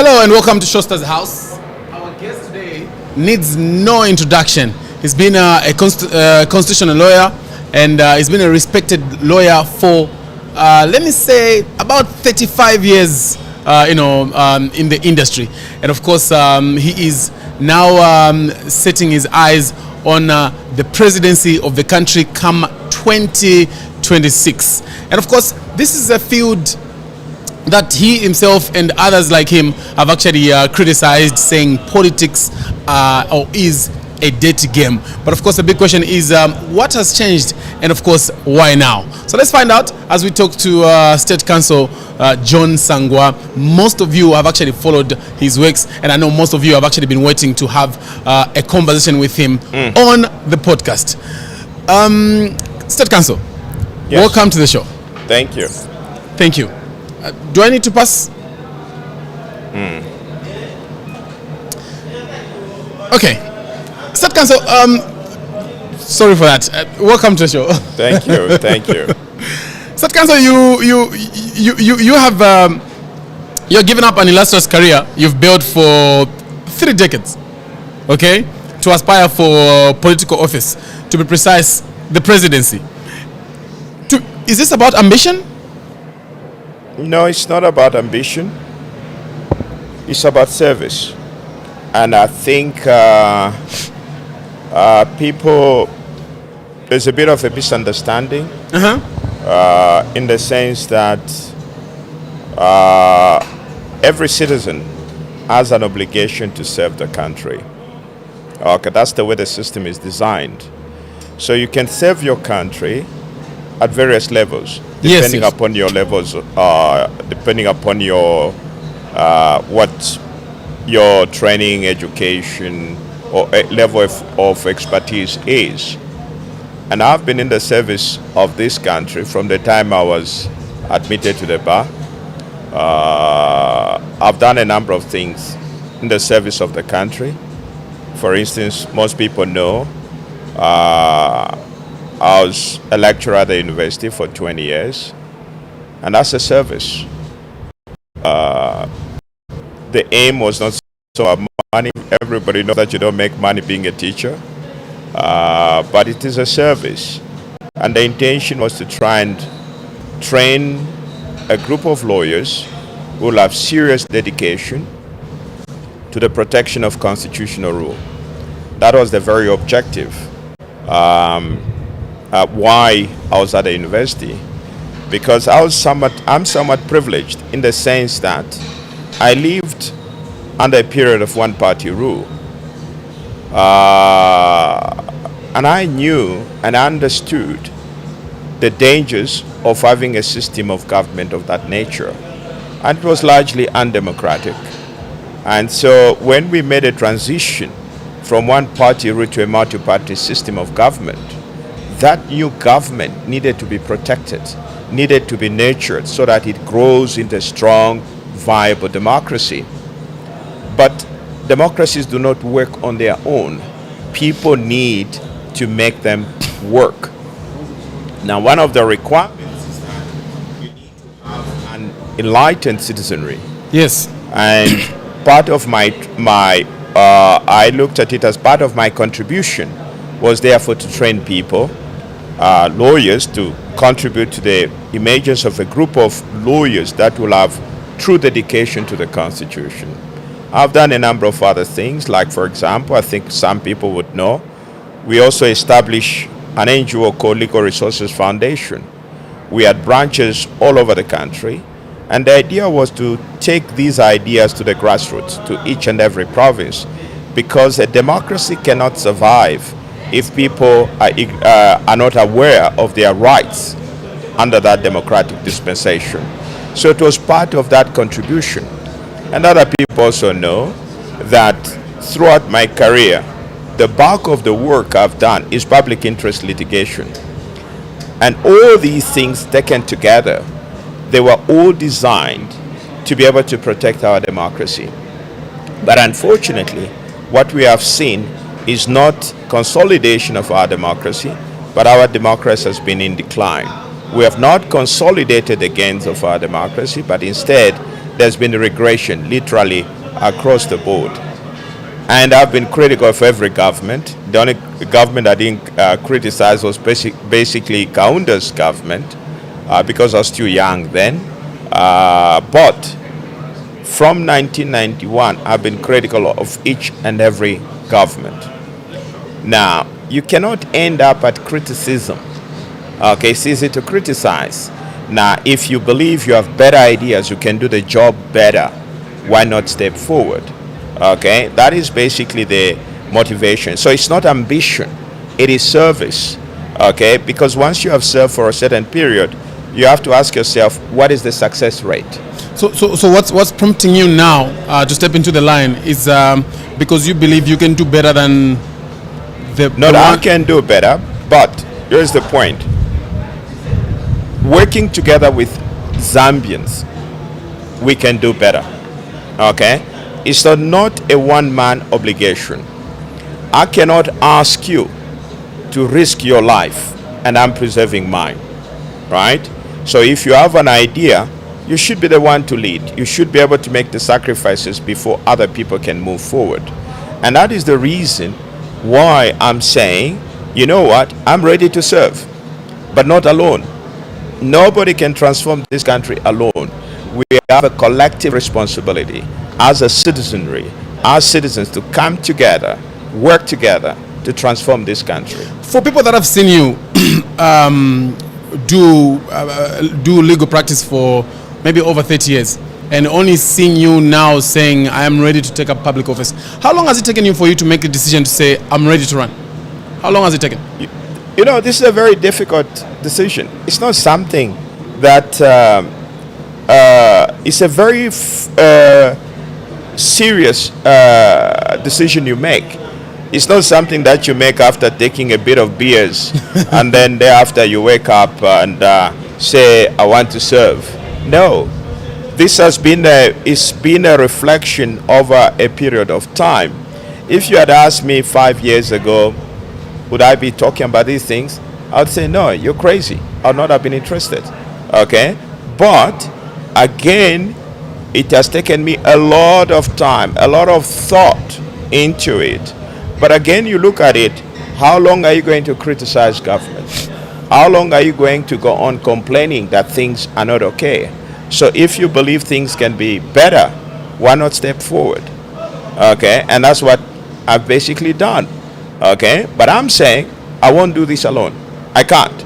Hello and welcome to Showstar's house. Our guest today needs no introduction. He's been a constitutional lawyer and he's been a respected lawyer for, let me say, about 35 years, in the industry. And of course, he is now setting his eyes on the presidency of the country come 2026. And of course, this is a field that he himself and others like him have actually criticized, saying politics is a dirty game. But of course, the big question is what has changed, and of course, why now? So let's find out as we talk to State Counsel John Sangwa. Most of you have actually followed his works, and I know most of you have actually been waiting to have a conversation with him on the podcast. State Counsel, welcome to the show. Thank you. Thank you. Do I need to pass? Okay. State Counsel, sorry for that. Welcome to the show. Thank you. Thank you. State Counsel, you have you're given up an illustrious career you've built for 3 decades, okay, to aspire for political office, to be precise, the presidency. Is this about ambition? No, it's not about ambition. It's about service. And I think people, there's a bit of a misunderstanding in the sense that every citizen has an obligation to serve the country. Okay, that's the way the system is designed. So you can serve your country at various levels, depending upon your levels, depending upon your what your training, education, or level of expertise is. And I've been in the service of this country from the time I was admitted to the bar. I've done a number of things in the service of the country. For instance, most people know I was a lecturer at the university for 20 years, and that's a service. The aim was not so about money. Everybody knows that you don't make money being a teacher, but it is a service. And the intention was to try and train a group of lawyers who will have serious dedication to the protection of constitutional rule. That was the very objective. Why I was at the university, because I'm somewhat privileged in the sense that I lived under a period of one-party rule, and I knew and understood the dangers of having a system of government of that nature, and it was largely undemocratic. And so when we made a transition from one-party rule to a multi-party system of government, that new government needed to be protected, needed to be nurtured so that it grows into a strong, viable democracy. But democracies do not work on their own. People need to make them work. Now, one of the requirements is that you need to have an enlightened citizenry. Yes. And part of I looked at it as part of my contribution was therefore to train people, lawyers, to contribute to the emergence of a group of lawyers that will have true dedication to the Constitution. I've done a number of other things, like, for example, I think some people would know, we also established an NGO called Legal Resources Foundation. We had branches all over the country, and the idea was to take these ideas to the grassroots, to each and every province, because a democracy cannot survive if people are not aware of their rights under that democratic dispensation. So it was part of that contribution. And other people also know that throughout my career, the bulk of the work I've done is public interest litigation. And all these things taken together, they were all designed to be able to protect our democracy. But unfortunately, what we have seen is not consolidation of our democracy, but our democracy has been in decline. We have not consolidated the gains of our democracy, but instead there's been a regression literally across the board. And I've been critical of every government. The only government I didn't criticize was basically Kaunda's government because I was too young then. But from 1991, I've been critical of each and every government. Now, you cannot end up at criticism. Okay, it's easy to criticize. Now, if you believe you have better ideas, you can do the job better, why not step forward? Okay, that is basically the motivation. So it's not ambition, it is service. Okay, because once you have served for a certain period, you have to ask yourself, what is the success rate? So what's prompting you now to step into the line is because you believe you can do better than No, I can do better, but here's the point. Working together with Zambians, we can do better. Okay? It's not a one-man obligation. I cannot ask you to risk your life and I'm preserving mine. Right? So if you have an idea, you should be the one to lead. You should be able to make the sacrifices before other people can move forward. And that is the reason why I'm saying, you know what, I'm ready to serve, but not alone. Nobody can transform this country alone. We have a collective responsibility as a citizenry, as citizens, to come together, work together to transform this country. For people that have seen you do legal practice for maybe over 30 years and only seeing you now saying I am ready to take up public office, how long has it taken you for you to make the decision to say I'm ready to run? How long has it taken? You know, this is a very difficult decision. It's not something that it's a very serious decision you make. It's not something that you make after taking a bit of beers and then thereafter you wake up and say, I want to serve. No, this has been it's been a reflection over a period of time. If you had asked me 5 years ago, would I be talking about these things? I would say, no, you're crazy. I would not have been interested. Okay? But again, it has taken me a lot of time, a lot of thought into it. But again, you look at it, how long are you going to criticize government? How long are you going to go on complaining that things are not okay? So if you believe things can be better, why not step forward? Okay, and that's what I've basically done. Okay, but I'm saying I won't do this alone. I can't.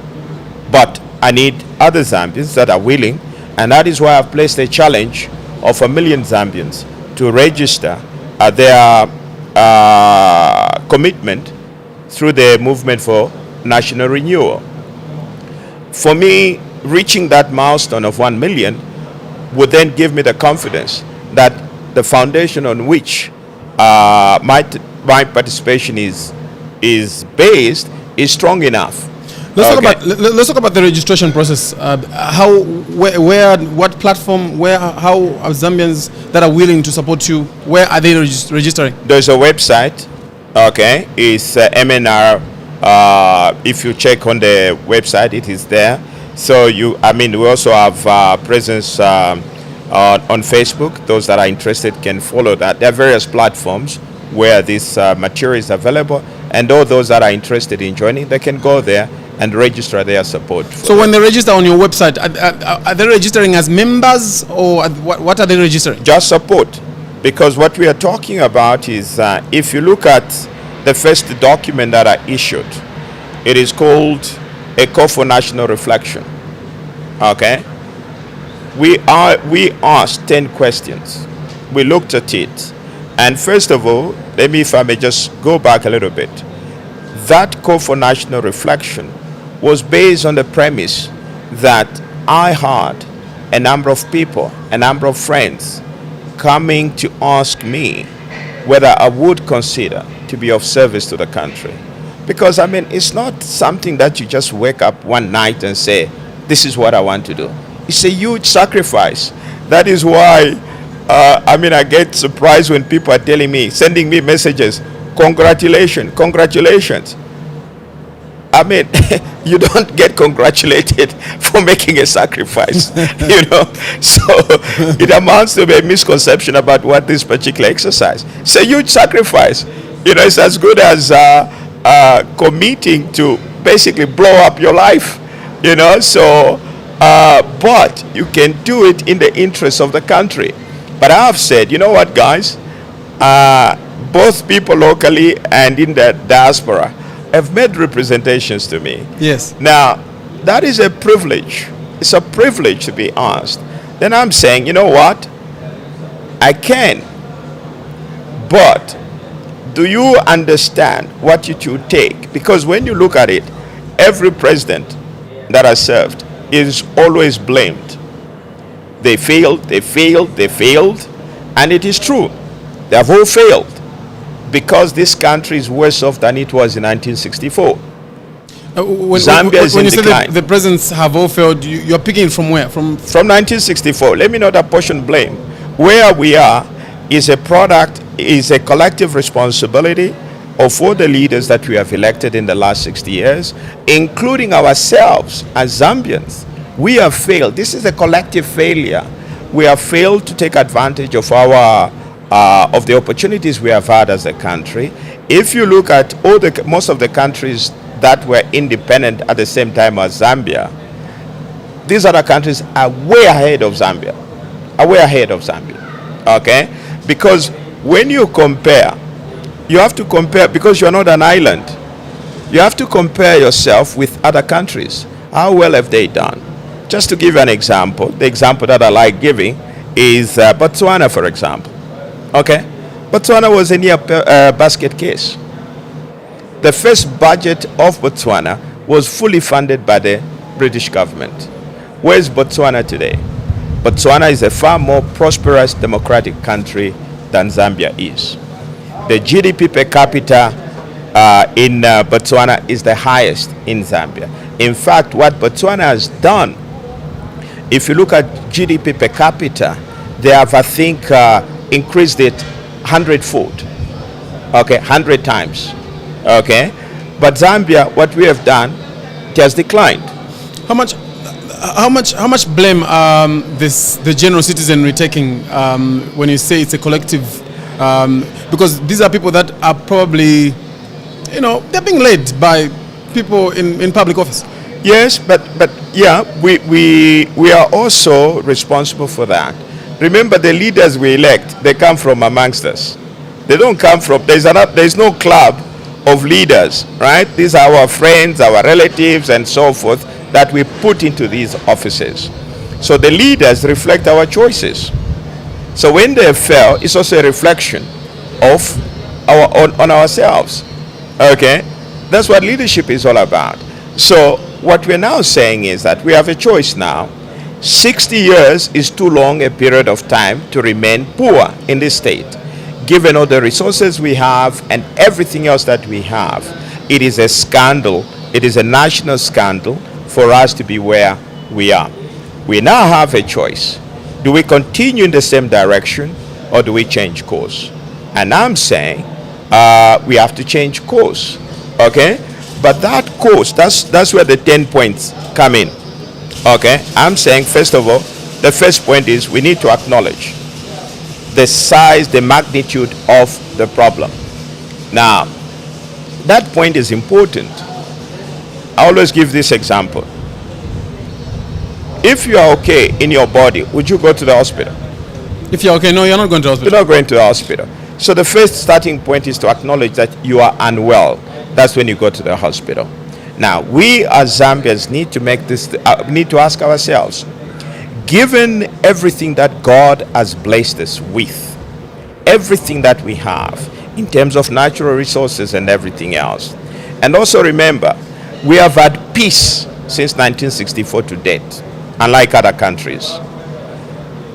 But I need other Zambians that are willing, and that is why I've placed a challenge of 1 million Zambians to register their commitment through the movement for national renewal. For me, reaching that milestone of 1 million would then give me the confidence that the foundation on which my participation is based is strong enough. Let's talk about the registration process. How, where, what platform, how are Zambians that are willing to support you, where are they registering? There's a website. Okay, it's MNR. If you check on the website, it is there. So we also have presence on Facebook. Those that are interested can follow that. There are various platforms where this material is available, and all those that are interested in joining, they can go there and register their support. So when they register on your website, are they registering as members, or what are they registering? Just support, because what we are talking about is if you look at the first document that I issued, it is called a call for national reflection. Okay, we asked 10 questions. We looked at it, and first of all, if I may just go back a little bit, that call for national reflection was based on the premise that I had a number of people, a number of friends coming to ask me whether I would consider to be of service to the country. Because it's not something that you just wake up one night and say, this is what I want to do. It's a huge sacrifice. That is why I get surprised when people are telling me, sending me messages, congratulations. I mean, you don't get congratulated for making a sacrifice, So it amounts to a misconception about what this particular exercise. It's a huge sacrifice. It's as good as committing to basically blow up your life, So, but you can do it in the interest of the country. But I have said, you know what, guys? Both people locally and in the diaspora have made representations to me. Yes. Now, that is a privilege. It's a privilege to be asked. Then I'm saying, you know what? I can. But do you understand what it will take? Because when you look at it, every president that has served is always blamed. They failed, they failed, they failed. And it is true. They have all failed. Because this country is worse off than it was in 1964. Zambia is in decline. When you say the presidents have all failed, you're picking from where? From 1964. Let me not apportion blame. Where we are is a product, is a collective responsibility of all the leaders that we have elected in the last 60 years, including ourselves as Zambians. We have failed. This is a collective failure. We have failed to take advantage of of the opportunities we have had as a country. If you look at most of the countries that were independent at the same time as Zambia, these other countries are way ahead of Zambia. Okay? Because when you compare, you have to compare, because you're not an island, you have to compare yourself with other countries. How well have they done? Just to give you an example, the example that I like giving is Botswana, for example. Okay? Botswana was a near basket case. The first budget of Botswana was fully funded by the British government. Where is Botswana today? Botswana is a far more prosperous democratic country than Zambia is. The GDP per capita in Botswana is the highest in Zambia. In fact, what Botswana has done, if you look at GDP per capita, they have, I think, increased it 100-fold. Okay, 100 times. Okay, but Zambia, what we have done, it has declined. How much blame the general citizenry taking when you say it's a collective? Because these are people that are probably, they're being led by people in public office. Yes, but yeah, we are also responsible for that. Remember, the leaders we elect, they come from amongst us. They don't come from, there's no club of leaders, right? These are our friends, our relatives, and so forth that we put into these offices. So the leaders reflect our choices. So when they fail, it's also a reflection of on ourselves. Okay? That's what leadership is all about. So what we're now saying is that we have a choice now. 60 years is too long a period of time to remain poor in this state. Given all the resources we have and everything else that we have, it is a scandal. It is a national scandal for us to be where we are. We now have a choice. Do we continue in the same direction or do we change course? And I'm saying we have to change course. Okay? But that course, that's where the 10 points come in. Okay? I'm saying, first of all, the first point is we need to acknowledge the size, the magnitude of the problem. Now, that point is important. I always give this example. If you are okay in your body, would you go to the hospital? If you're okay, no, you're not going to the hospital. You're not going to the hospital. So the first starting point is to acknowledge that you are unwell. That's when you go to the hospital. Now, we as Zambians need to make this, need to ask ourselves, given everything that God has blessed us with, everything that we have in terms of natural resources and everything else, and also remember, we have had peace since 1964 to date, unlike other countries.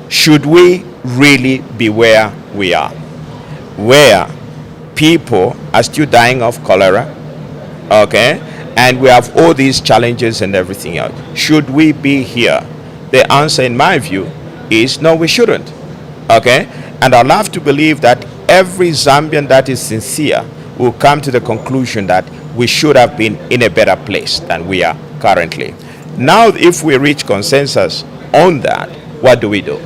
Should we really be where we are, where people are still dying of cholera, okay, and we have all these challenges and everything else? Should we be here? The answer, in my view, is no, we shouldn't. Okay? And I'd love to believe that every Zambian that is sincere will come to the conclusion that we should have been in a better place than we are currently. Now, if we reach consensus on that, what do we do?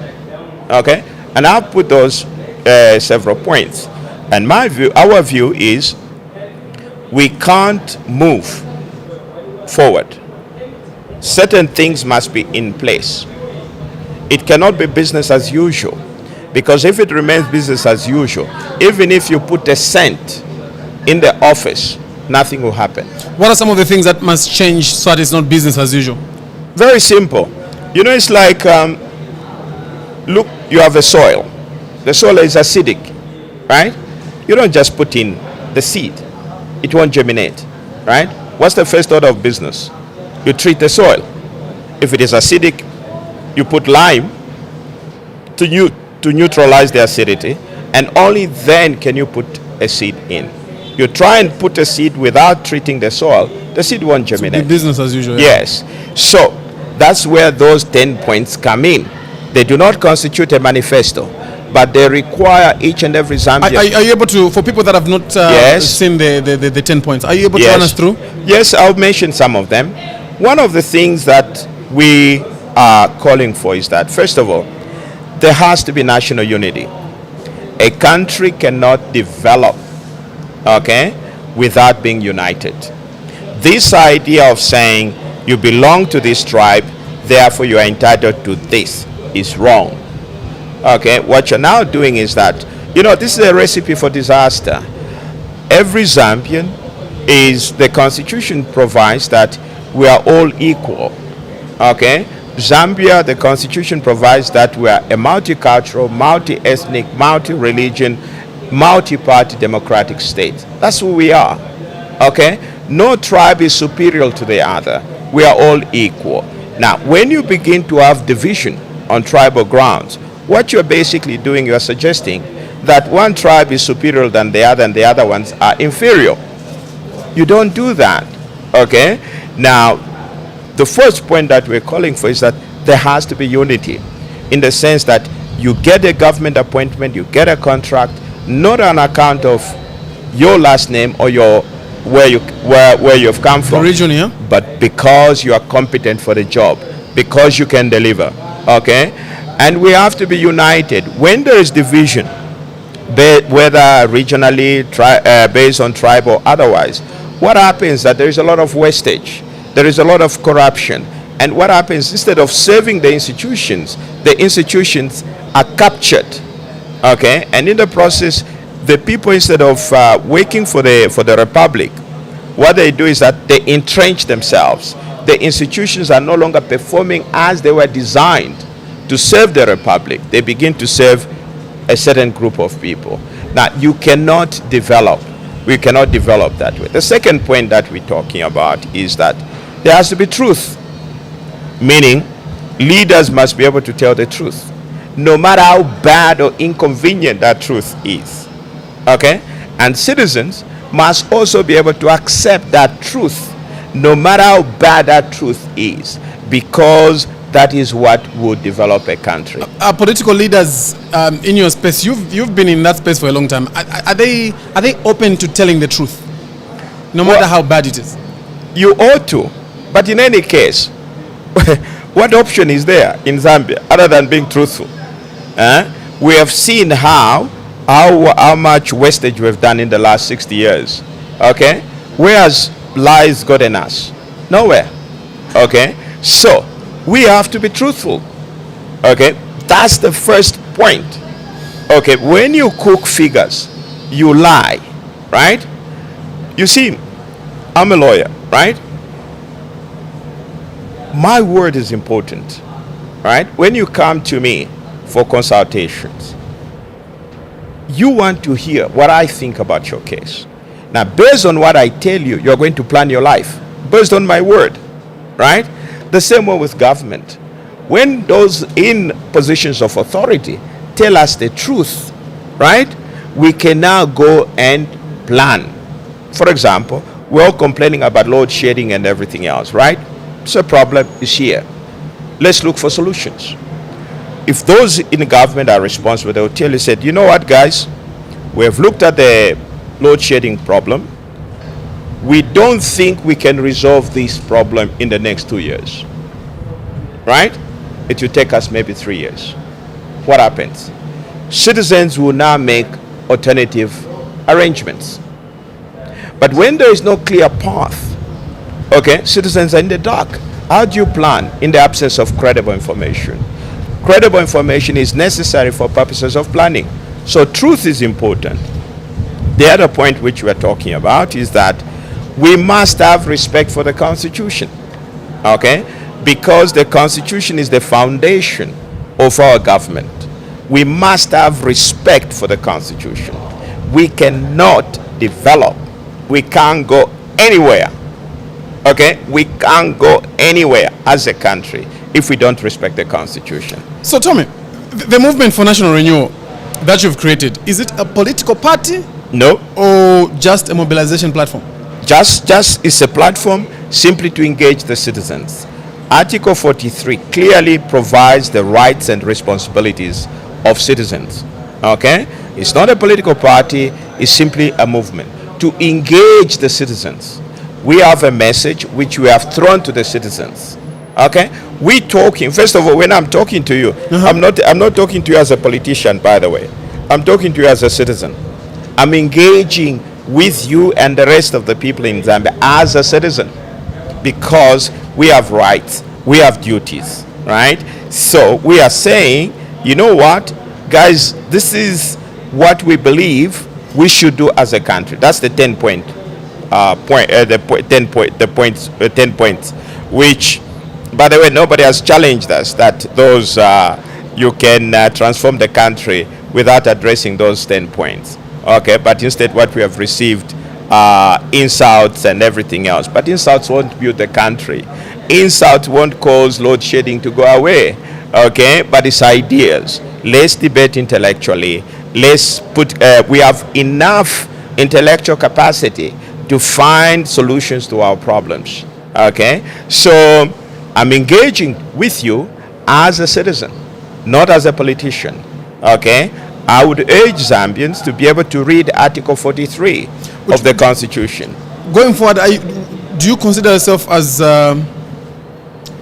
Okay, and I'll put those several points. And my view, our view is, we can't move forward. Certain things must be in place. It cannot be business as usual, because if it remains business as usual, even if you put a cent in the office, nothing will happen. What are some of the things that must change so that it's not business as usual? Very simple. You know, it's like, look, you have a soil. The soil is acidic, right? You don't just put in the seed. It won't germinate, right? What's the first order of business? You treat the soil. If it is acidic, you put lime to neutralize the acidity, and only then can you put a seed in. You try and put a seed without treating the soil, the seed won't germinate. So business as usual. Yeah. Yes. So that's where those 10 points come in. They do not constitute a manifesto, but they require each and every Zambian. Are you able to, for people that have not seen the 10 points, are you able to run us through? Yes, I'll mention some of them. One of the things that we are calling for is that, first of all, there has to be national unity. A country cannot develop, okay, without being united. This idea of saying you belong to this tribe, therefore you are entitled to this, is wrong. Okay, what you're now doing is that, you know, this is a recipe for disaster. Every Zambian the constitution provides that we are all equal. Okay, Zambia, the constitution provides that we are a multicultural, multi-ethnic, multi-religion, multi-party democratic state. That's who we are. Okay, no tribe is superior to the other. We are all equal. Now, when you begin to have division on tribal grounds, what you're basically doing, you're suggesting that one tribe is superior than the other and the other ones are inferior. You don't do that. Okay? Now, the first point that we're calling for is that there has to be unity, in the sense that you get a government appointment, you get a contract, not on account of your last name or your where you've come from, region, yeah, but because you are competent for the job, because you can deliver. Okay, and we have to be united. When there is division, whether regionally, based on tribe or otherwise, what happens is that there is a lot of wastage, there is a lot of corruption, and what happens, instead of serving the institutions are captured. Okay, and in the process, the people, instead of working for the republic, what they do is that they entrench themselves. The institutions are no longer performing as they were designed to serve the republic. They begin to serve a certain group of people. Now, we cannot develop that way. The second point that we're talking about is that there has to be truth, meaning leaders must be able to tell the truth, no matter how bad or inconvenient that truth is. Okay? And citizens must also be able to accept that truth, no matter how bad that truth is, because that is what would develop a country. Political leaders in your space, you've been in that space for a long time. Are they open to telling the truth, no matter how bad it is? You ought to, but in any case, what option is there in Zambia other than being truthful? We have seen how much wastage we've done in the last 60 years. Okay, where has lies gotten us? Nowhere. Okay, so we have to be truthful. Okay, that's the first point. Okay, when you cook figures, you lie, right? You see, I'm a lawyer, right? My word is important, right? When you come to me for consultations, you want to hear what I think about your case. Now, based on what I tell you, you're going to plan your life based on my word, right? The same way with government. When those in positions of authority tell us the truth, right, we can now go and plan. For example, we're all complaining about load shedding and everything else, right? So a problem is here. Let's look for solutions. If those in government are responsible, they'll tell you, said, you know what, guys, we have looked at the load shedding problem. we don't think we can resolve this problem in the next 2 years, right? It will take us maybe 3 years. What happens? Citizens will now make alternative arrangements. But when there is no clear path, okay, citizens are in the dark. How do you plan in the absence of credible information? Credible information is necessary for purposes of planning. So truth is important. The other point which we are talking about is that we must have respect for the Constitution, okay? Because the Constitution is the foundation of our government. We must have respect for the Constitution. We cannot develop. We can't go anywhere, okay? We can't go anywhere as a country if we don't respect the Constitution. So tell me, the Movement for National Renewal that you've created, is it a political party? No. Or just a mobilization platform? Just it's a platform simply to engage the citizens. Article 43 clearly provides the rights and responsibilities of citizens, okay? It's not a political party, it's simply a movement to engage the citizens. We have a message which we have thrown to the citizens, okay? We talking, first of all, when I'm talking to you, I'm not talking to you as a politician, by the way. I'm talking to you as a citizen. I'm engaging with you and the rest of the people in Zambia as a citizen, because we have rights, we have duties, right? So we are saying, you know what, guys, this is what we believe we should do as a country. That's the 10 points, which, by the way, nobody has challenged us that those you can transform the country without addressing those 10 points. Okay, but instead what we have received insults and everything else. But insults won't build the country. Insults won't cause load shedding to go away. Okay, but it's ideas. Let's debate intellectually. Let's put, we have enough intellectual capacity to find solutions to our problems. Okay, so I'm engaging with you as a citizen, not as a politician. Okay, I would urge Zambians to be able to read Article 43 of the Constitution. Going forward, do you consider yourself as a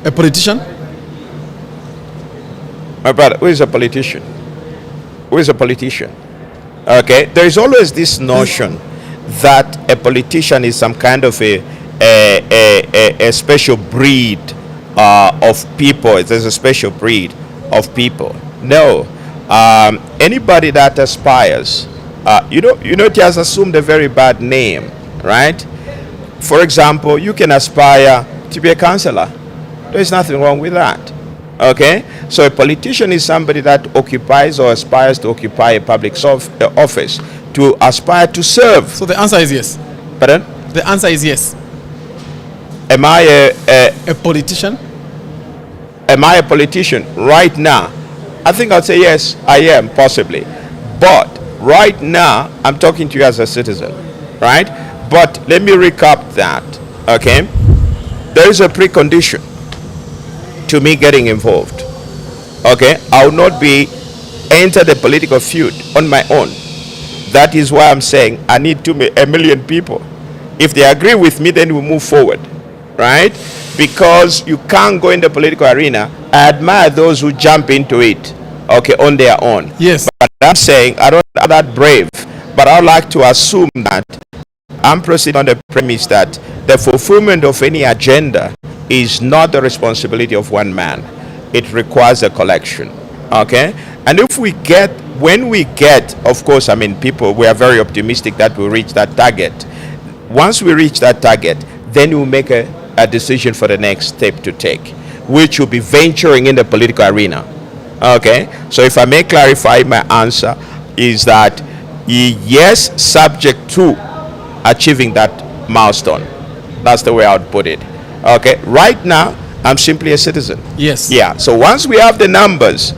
politician? My brother, who is a politician? Who is a politician? Okay, there is always this notion that a politician is some kind of a special breed of people. There's a special breed of people. No. Anybody that aspires, it has assumed a very bad name, right? For example, you can aspire to be a councillor. There's nothing wrong with that. Okay? So a politician is somebody that occupies or aspires to occupy a public office, to aspire to serve. So the answer is yes. Pardon? The answer is yes. Am I a politician? Am I a politician right now? I think I'll say yes, I am, possibly. But right now, I'm talking to you as a citizen, right? But let me recap that, okay? There is a precondition to me getting involved, okay? I will not enter the political feud on my own. That is why I'm saying I need 1 million people. If they agree with me, then we move forward, right? Because you can't go in the political arena. I admire those who jump into it, okay, on their own. Yes. But I'm saying I don't am that brave, but I would like to assume that I'm proceeding on the premise that the fulfillment of any agenda is not the responsibility of one man. It requires a collection, okay? And when we get, of course, I mean, we are very optimistic that we'll reach that target. Once we reach that target, then we'll make a decision for the next step to take, which will be venturing in the political arena. Okay, so if I may clarify, my answer is that yes, subject to achieving that milestone. That's the way I would put it. Okay, right now I'm simply a citizen. Yes. Yeah. So once we have the numbers,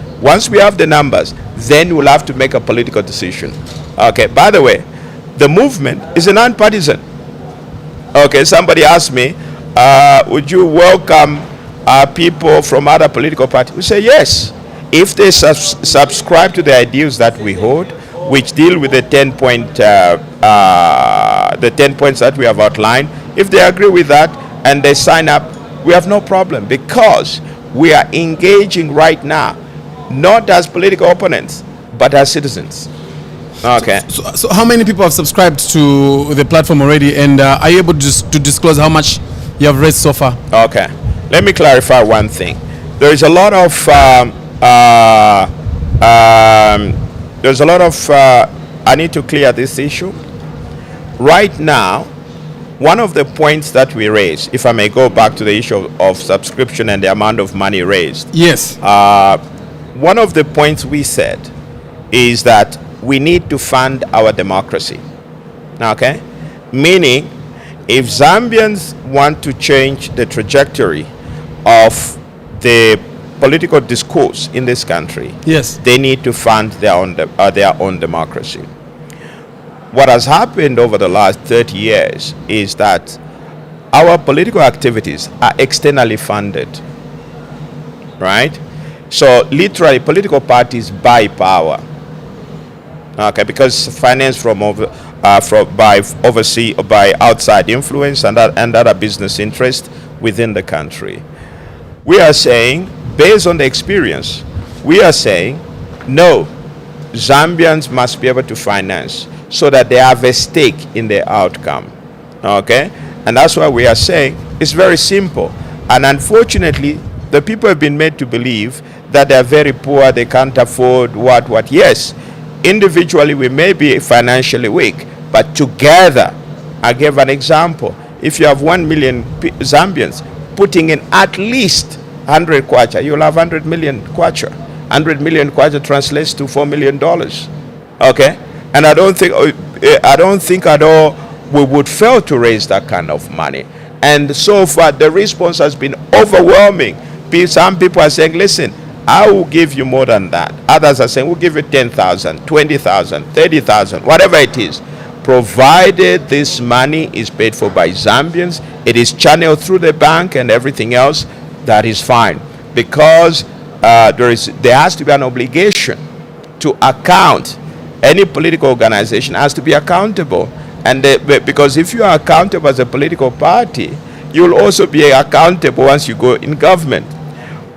then we'll have to make a political decision. Okay. By the way, the movement is a non-partisan. Okay. Somebody asked me, would you welcome people from other political parties? We say yes, if they subscribe to the ideals that we hold, which deal with the 10-point the 10 points that we have outlined. If they agree with that and they sign up, we have no problem, because we are engaging right now, not as political opponents, but as citizens. Okay. So how many people have subscribed to the platform already, and are you able to disclose how much you have raised so far? Okay. Let me clarify one thing. There is a lot of I need to clear this issue. Right now, one of the points that we raised, if I may go back to the issue of subscription and the amount of money raised. Yes. One of the points we said is that we need to fund our democracy. Okay? Meaning, if Zambians want to change the trajectory of the political discourse in this country, yes, they need to fund their own democracy. What has happened over the last 30 years is that our political activities are externally funded, right? So literally, political parties buy power, okay, because financed by outside influence and other business interests within the country. We are saying, based on the experience, we are saying, no, Zambians must be able to finance so that they have a stake in the outcome. Okay? And that's why we are saying it's very simple. And unfortunately, the people have been made to believe that they are very poor, they can't afford what. Yes, individually we may be financially weak, but together, I gave an example. If you have 1 million Zambians putting in at least 100 kwacha, you'll have 100 million kwacha. 100 million kwacha translates to $4 million. Okay? And I don't think at all we would fail to raise that kind of money. And so far, the response has been overwhelming. Some people are saying, listen, I will give you more than that. Others are saying, we'll give you 10,000, 20,000, 30,000, whatever it is. Provided this money is paid for by Zambians, it is channeled through the bank and everything else, that is fine. Because there has to be an obligation to account. Any political organization has to be accountable. And because if you are accountable as a political party, you'll also be accountable once you go in government.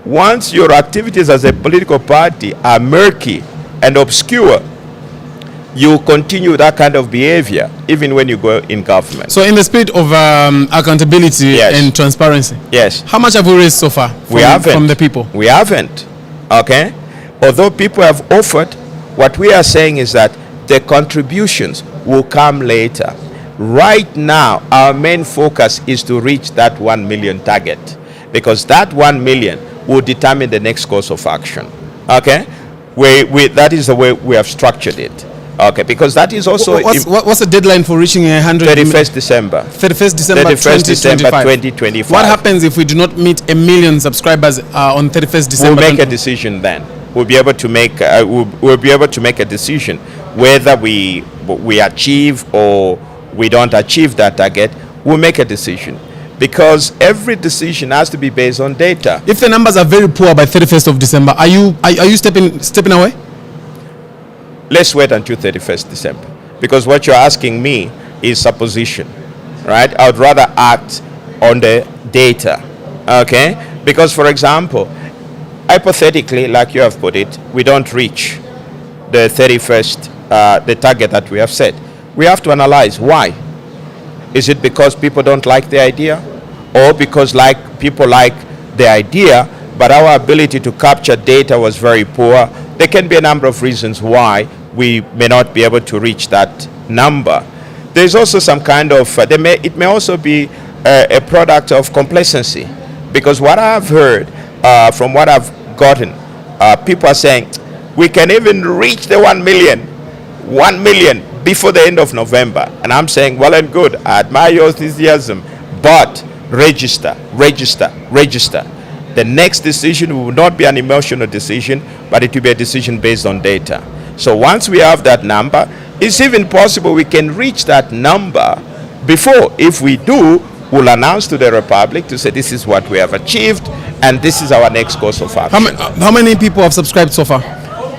Once your activities as a political party are murky and obscure, you continue that kind of behavior even when you go in government. So in the spirit of accountability, yes, and transparency, yes, how much have we raised so far from the people? We haven't. Okay? Although people have offered, what we are saying is that the contributions will come later. Right now, our main focus is to reach that 1 million target, because that 1 million will determine the next course of action. Okay? That is the way we have structured it. Okay, because that is also... What's the deadline for reaching 100? 31st December. 31st December 31st December 2025. What happens if we do not meet 1 million subscribers on 31st December? We'll make a decision then. We'll be able to make a decision whether we achieve or we don't achieve that target. We'll make a decision, because every decision has to be based on data. If the numbers are very poor by 31st of December, are you stepping away? Let's wait until 31st December, because what you're asking me is supposition, right? I would rather act on the data, okay? Because, for example, hypothetically, like you have put it, we don't reach the 31st, the target that we have set. We have to analyze why. Is it because people don't like the idea? Or because people like the idea, but our ability to capture data was very poor? There can be a number of reasons why we may not be able to reach that number. There's also some kind of, it may also be a product of complacency. Because what I've heard, from what I've gotten, people are saying, we can even reach the 1 million before the end of November. And I'm saying, well and good, I admire your enthusiasm, but register. The next decision will not be an emotional decision, but it will be a decision based on data. So once we have that number, it's even possible we can reach that number before. If we do, we'll announce to the Republic to say this is what we have achieved and this is our next course of action. How many people have subscribed so far?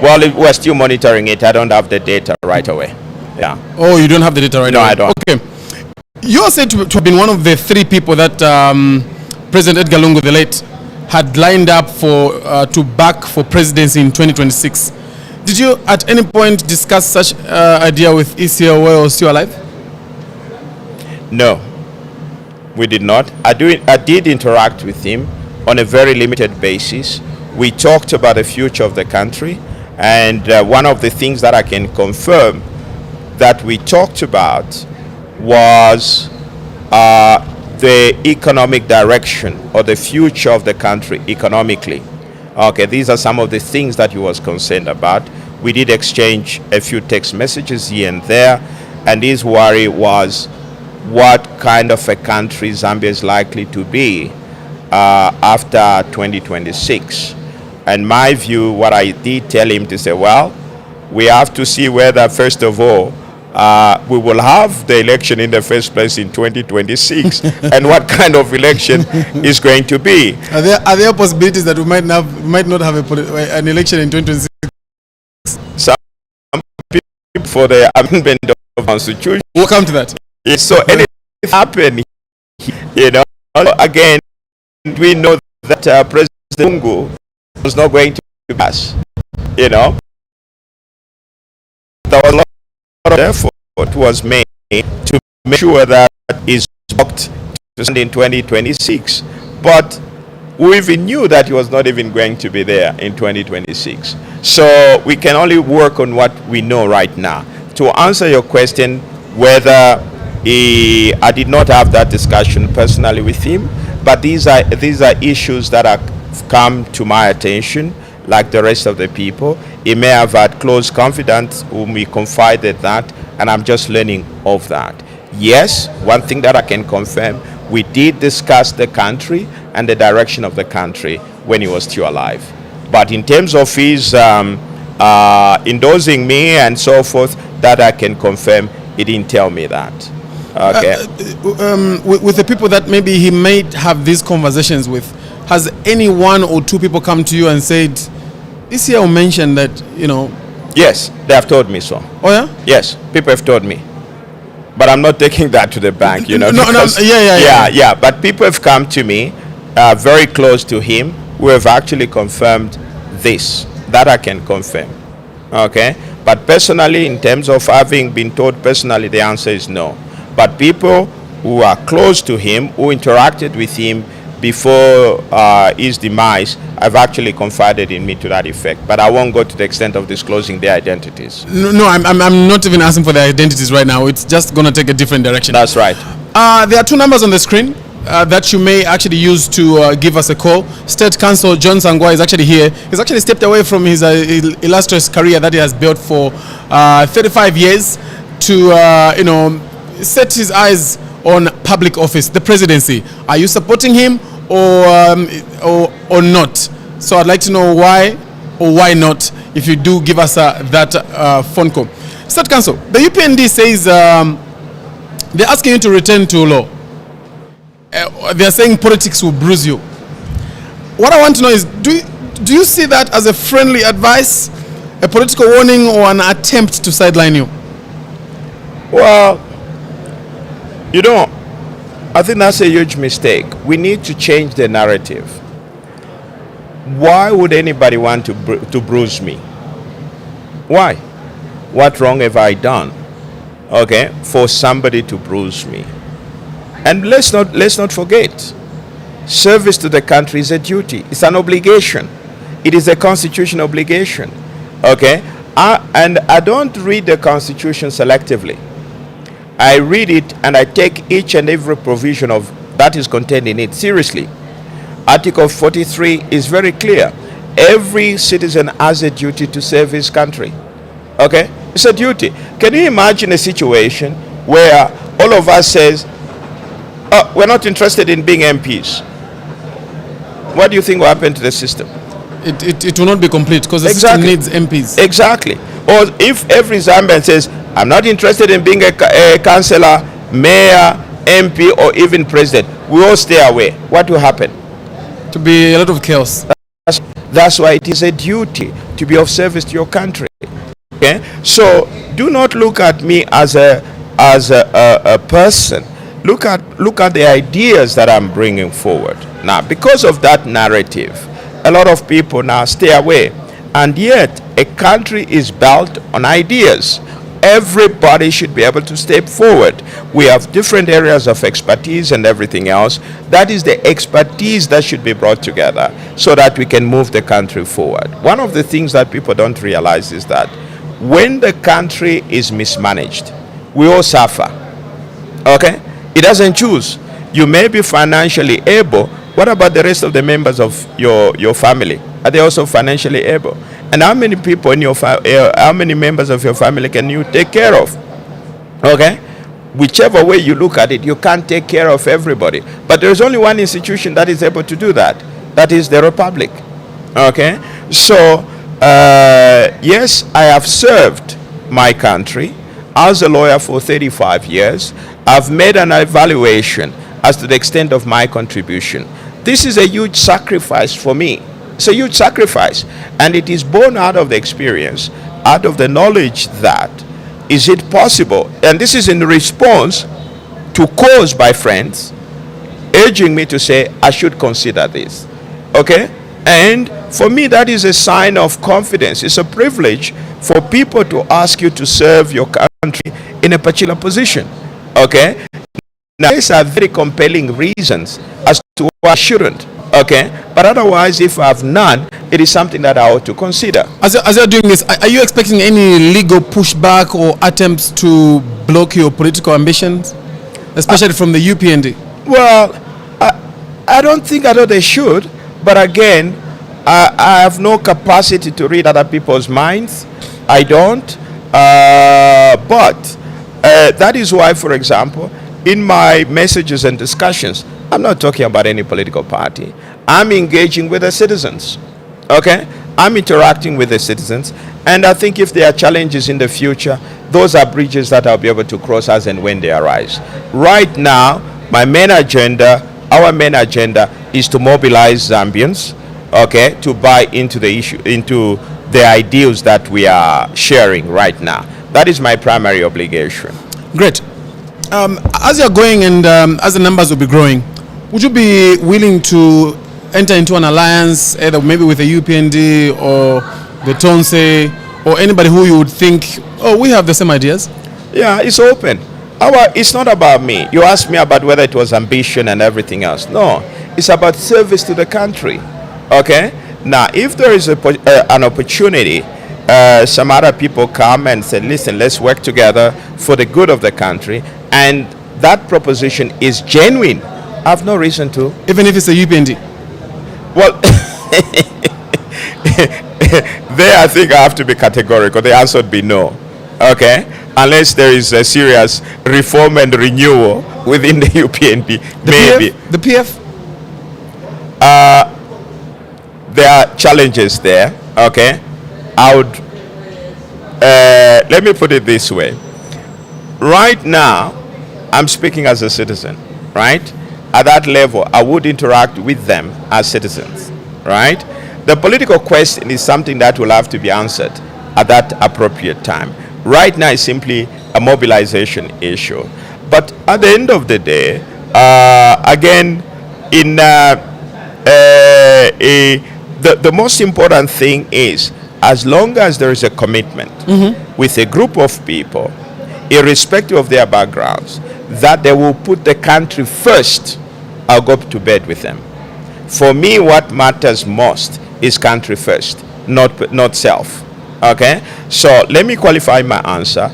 Well, we're still monitoring it. I don't have the data right away. Yeah. Oh, you don't have the data right No, now? I don't. Okay. You are said to have been one of the 3 people that President Edgar Lungu the late had lined up for to back for presidency in 2026. Did you at any point discuss such idea with ECL while he was still alive? No, we did not. I did interact with him on a very limited basis. We talked about the future of the country, and one of the things that I can confirm that we talked about was the economic direction or the future of the country economically. Okay, these are some of the things that he was concerned about. We did exchange a few text messages here and there, and his worry was what kind of a country Zambia is likely to be after 2026. And my view, what I did tell him to say, well, we have to see whether, first of all, we will have the election in the first place in 2026 and what kind of election is going to be. Are there possibilities that we might not have an election in 2026? Some people for the amendment of the constitution. We'll come to that. So anything happen, again, we know that President Lungu was not going to pass. There was a lot of effort was made to make sure that is blocked to stand in 2026. But we even knew that he was not even going to be there in 2026. So we can only work on what we know right now. To answer your question, whether I did not have that discussion personally with him, but these are issues that have come to my attention, like the rest of the people. He may have had close confidants whom we confided that, and I'm just learning of that. Yes, one thing that I can confirm, we did discuss the country and the direction of the country when he was still alive. But in terms of his endorsing me and so forth, that I can confirm, he didn't tell me that. Okay. With the people that maybe he might have these conversations with, has any 1 or 2 people come to you and said, this year mentioned that, Yes, they have told me so. Oh yeah? Yes, people have told me. But I'm not taking that to the bank, No, yeah. But people have come to me, very close to him, who have actually confirmed this. That I can confirm. Okay? But personally, in terms of having been told personally, the answer is no. But people who are close to him, who interacted with him before his demise, have actually confided in me to that effect. But I won't go to the extent of disclosing their identities. No, I'm not even asking for their identities right now. It's just going to take a different direction. That's right. There are 2 numbers on the screen that you may actually use to give us a call. State Council John Sangwa is actually here. He's actually stepped away from his illustrious career that he has built for 35 years to, set his eyes on public office, the presidency. Are you supporting him or not? So I'd like to know why or why not, if you do give us that phone call. State Council, the UPND says they're asking you to return to law. They're saying politics will bruise you. What I want to know is, do you see that as a friendly advice, a political warning, or an attempt to sideline you? Well, I think that's a huge mistake. We need to change the narrative. Why would anybody want to bruise me? Why? What wrong have I done? Okay, for somebody to bruise me? And let's not forget, service to the country is a duty. It's an obligation. It is a constitutional obligation. Okay, and I don't read the Constitution selectively. I read it and I take each and every provision of that is contained in it seriously. Article 43 is very clear. Every citizen has a duty to serve his country. Okay? It's a duty. Can you imagine a situation where all of us says, oh, we're not interested in being MPs? What do you think will happen to the system? It will not be complete because the system needs MPs. Exactly. Or if every Zambian says, I'm not interested in being a councillor, mayor, MP, or even president, we all stay away. What will happen? To be a lot of chaos. That's why it is a duty to be of service to your country. Okay, so do not look at me as a person. Look at the ideas that I'm bringing forward. Now, because of that narrative, a lot of people now stay away, and yet a country is built on ideas. Everybody should be able to step forward. We have different areas of expertise and everything else. That is the expertise that should be brought together so that we can move the country forward. One of the things that people don't realize is that when the country is mismanaged, we all suffer. Okay? It doesn't choose. You may be financially able. What about the rest of the members of your family? Are they also financially able? And how many people in your how many members of your family can you take care of? Okay? Whichever way you look at it, you can't take care of everybody. But there is only one institution that is able to do that. That is the Republic. Okay? So, yes, I have served my country as a lawyer for 35 years. I've made an evaluation as to the extent of my contribution. This is a huge sacrifice for me. It's a huge sacrifice, and it is born out of the experience, out of the knowledge that is it possible, and this is in response to calls by friends urging me to say I should consider this. Okay? And for me, that is a sign of confidence. It's a privilege for people to ask you to serve your country in a particular position. Okay? Now, these are very compelling reasons as to why I shouldn't. Okay? But otherwise, if I have none, it is something that I ought to consider. As you're doing this, are you expecting any legal pushback or attempts to block your political ambitions, especially from the UPND? Well, I don't think they should. But again, I have no capacity to read other people's minds. I don't. But that is why, for example, in my messages and discussions, I'm not talking about any political party. I'm engaging with the citizens. Okay? I'm interacting with the citizens. And I think if there are challenges in the future, those are bridges that I'll be able to cross as and when they arise. Right now, our main agenda is to mobilize Zambians, okay, to buy into the issue, into the ideals that we are sharing right now. That is my primary obligation. Great. As you're going and as the numbers will be growing, would you be willing to enter into an alliance, either maybe with the UPND or the Tonse or anybody who you would think, oh, we have the same ideas? Yeah, it's open. It's not about me. You asked me about whether it was ambition and everything else. No, it's about service to the country. Okay? Now, if there is an opportunity, some other people come and say, listen, let's work together for the good of the country, and that proposition is genuine, I have no reason to. Even if it's a UPND? Well, there I think I have to be categorical. The answer would be no. Okay? Unless there is a serious reform and renewal within the UPND, maybe. The PF? There are challenges there. Okay? I would, let me put it this way. Right now, I'm speaking as a citizen, right? At that level, I would interact with them as citizens, right? The political question is something that will have to be answered at that appropriate time. Right now, it's simply a mobilization issue. But at the end of the day, again, in the most important thing is, as long as there is a commitment with a group of people, irrespective of their backgrounds, that they will put the country first, I'll go to bed with them. For me, what matters most is country first, not self. Okay? So let me qualify my answer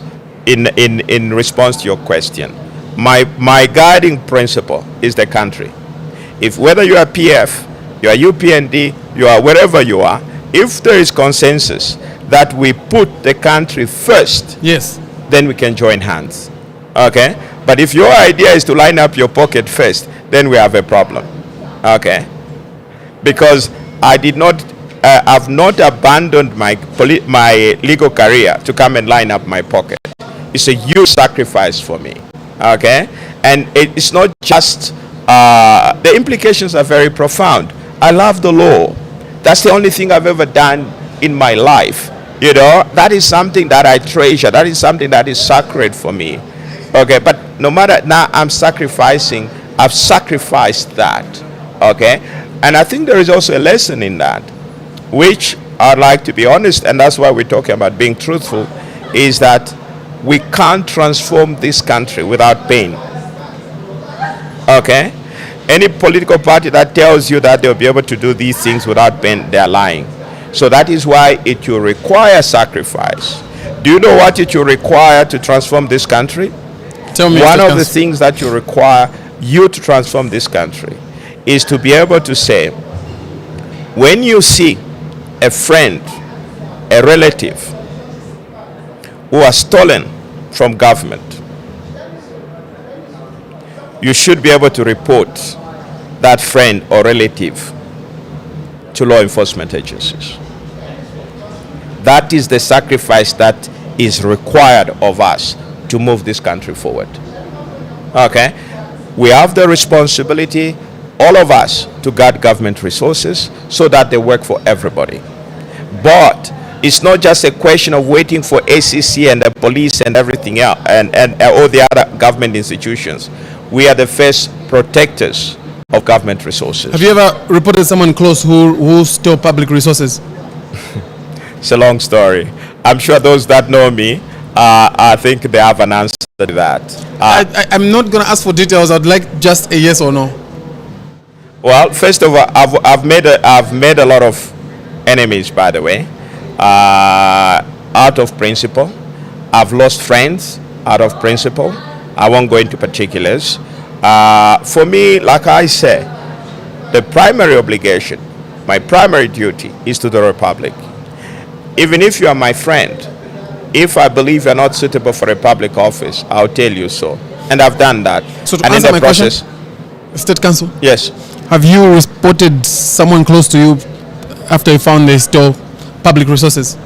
in response to your question. My guiding principle is the country. If whether you are PF, you are UPND, you are wherever you are, if there is consensus that we put the country first, yes, then we can join hands. Okay? But if your idea is to line up your pocket first, then we have a problem. Okay? Because I did not, I've not abandoned my legal career to come and line up my pocket. It's a huge sacrifice for me. Okay? And it's not just, the implications are very profound. I love the law. That's the only thing I've ever done in my life. That is something that I treasure. That is something that is sacred for me. Okay, but no matter now, I've sacrificed that. Okay, and I think there is also a lesson in that, which I'd like to be honest, and that's why we're talking about being truthful, is that we can't transform this country without pain. Okay, any political party that tells you that they'll be able to do these things without pain, they're lying. So that is why it will require sacrifice. Do you know what it will require to transform this country? Tell me. One of the things that you require you to transform this country is to be able to say, when you see a friend, a relative who are stolen from government, you should be able to report that friend or relative to law enforcement agencies. That is the sacrifice that is required of us to move this country forward. Okay? We have the responsibility, all of us, to guard government resources so that they work for everybody. But it's not just a question of waiting for ACC and the police and everything else and all the other government institutions. We are the first protectors of government resources. Have you ever reported someone close who stole public resources? It's a long story. I'm sure those that know me, I think they have an answer to that. I'm not going to ask for details. I'd like just a yes or no. Well, first of all, I've made a lot of enemies, by the way, out of principle. I've lost friends out of principle. I won't go into particulars. For me, like I say, the primary obligation, my primary duty is to the Republic. Even if you are my friend, if I believe you're not suitable for a public office, I'll tell you so. And I've done that. So to and answer in the my process, question, State Council, yes. have you reported someone close to you after you found they stole public resources?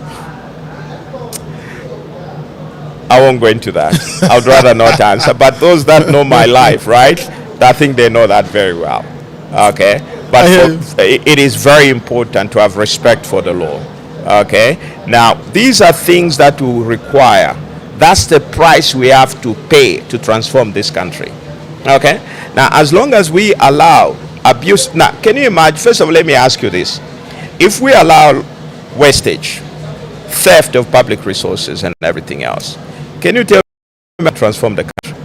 I won't go into that. I'd rather not answer. But those that know my life, right, I think they know that very well. Okay? But it is very important to have respect for the law. Okay? Now, these are things that will require. That's the price we have to pay to transform this country. Okay? Now, as long as we allow abuse. Now, can you imagine? First of all, let me ask you this. If we allow wastage, theft of public resources, and everything else, can you tell me how to transform the country?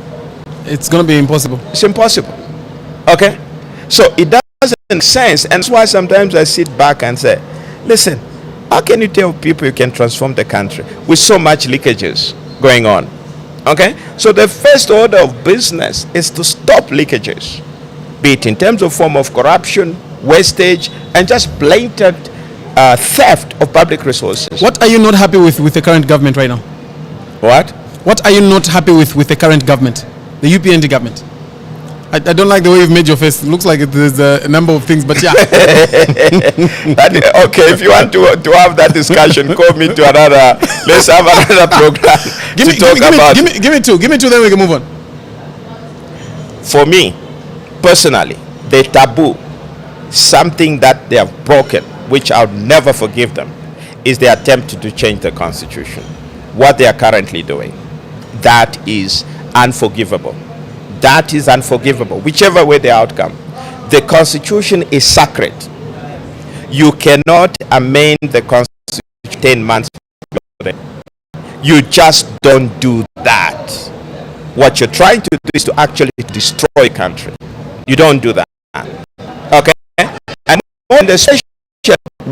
It's going to be impossible. It's impossible. Okay? So it doesn't make sense. And that's why sometimes I sit back and say, listen, how can you tell people you can transform the country with so much leakages going on? Okay? So the first order of business is to stop leakages, be it in terms of form of corruption, wastage, and just blatant theft of public resources. What are you not happy with the current government right now? What? What are you not happy with the current government, the UPND government? I don't like the way you've made your face. It looks like there's a number of things, but yeah. Okay, if you want to have that discussion, call me to another. Let's have another program Give me two, then we can move on. For me, personally, the taboo, something that they have broken, which I'll never forgive them, is the attempt to change the constitution. What they are currently doing, that is unforgivable. That is unforgivable, whichever way the outcome. The constitution is sacred. You cannot amend the constitution 10 months. You just don't do that. What you're trying to do is to actually destroy country. You don't do that. Okay? And when the session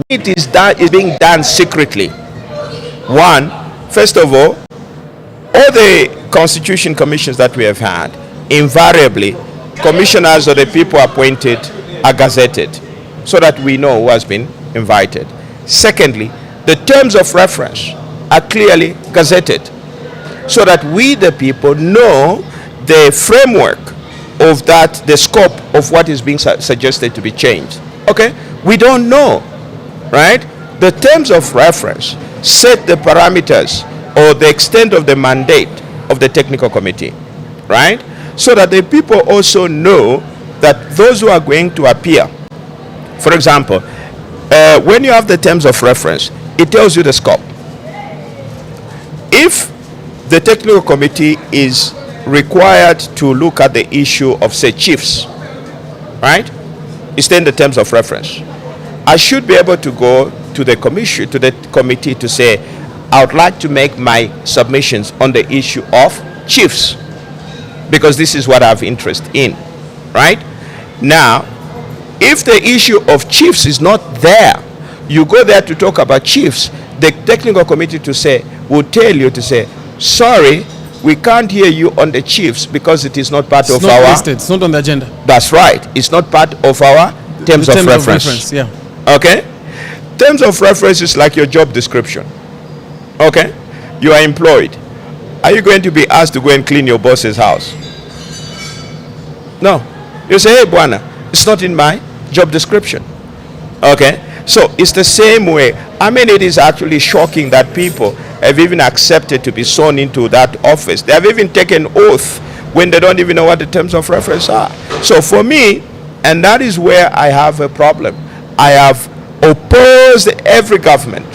it is being done secretly. One, first of all the constitution commissions that we have had, invariably commissioners or the people appointed are gazetted so that we know who has been invited. Secondly, the terms of reference are clearly gazetted so that we the people know the framework of that, the scope of what is being suggested to be changed. Okay? We don't know, right? The terms of reference set the parameters or the extent of the mandate of the technical committee, right? So that the people also know that those who are going to appear, for example, when you have the terms of reference, it tells you the scope. if the technical committee is required to look at the issue of, say, chiefs, right? It's in the terms of reference. I should be able to go to the commission, to the committee, to say, I would like to make my submissions on the issue of chiefs, because this is what I have interest in, right? Now, if the issue of chiefs is not there, you go there to talk about chiefs, the technical committee will tell you to say, sorry, we can't hear you on the chiefs because it is not part of our... listed. It's not on the agenda. That's right. It's not part of our terms of reference. Yeah. Okay? Terms of reference is like your job description. Okay? You are employed. Are you going to be asked to go and clean your boss's house? No. You say, hey, Bwana, it's not in my job description. Okay? So it's the same way. I mean, it is actually shocking that people have even accepted to be sworn into that office. They have even taken oath when they don't even know what the terms of reference are. So for me, and that is where I have a problem, I have opposed every government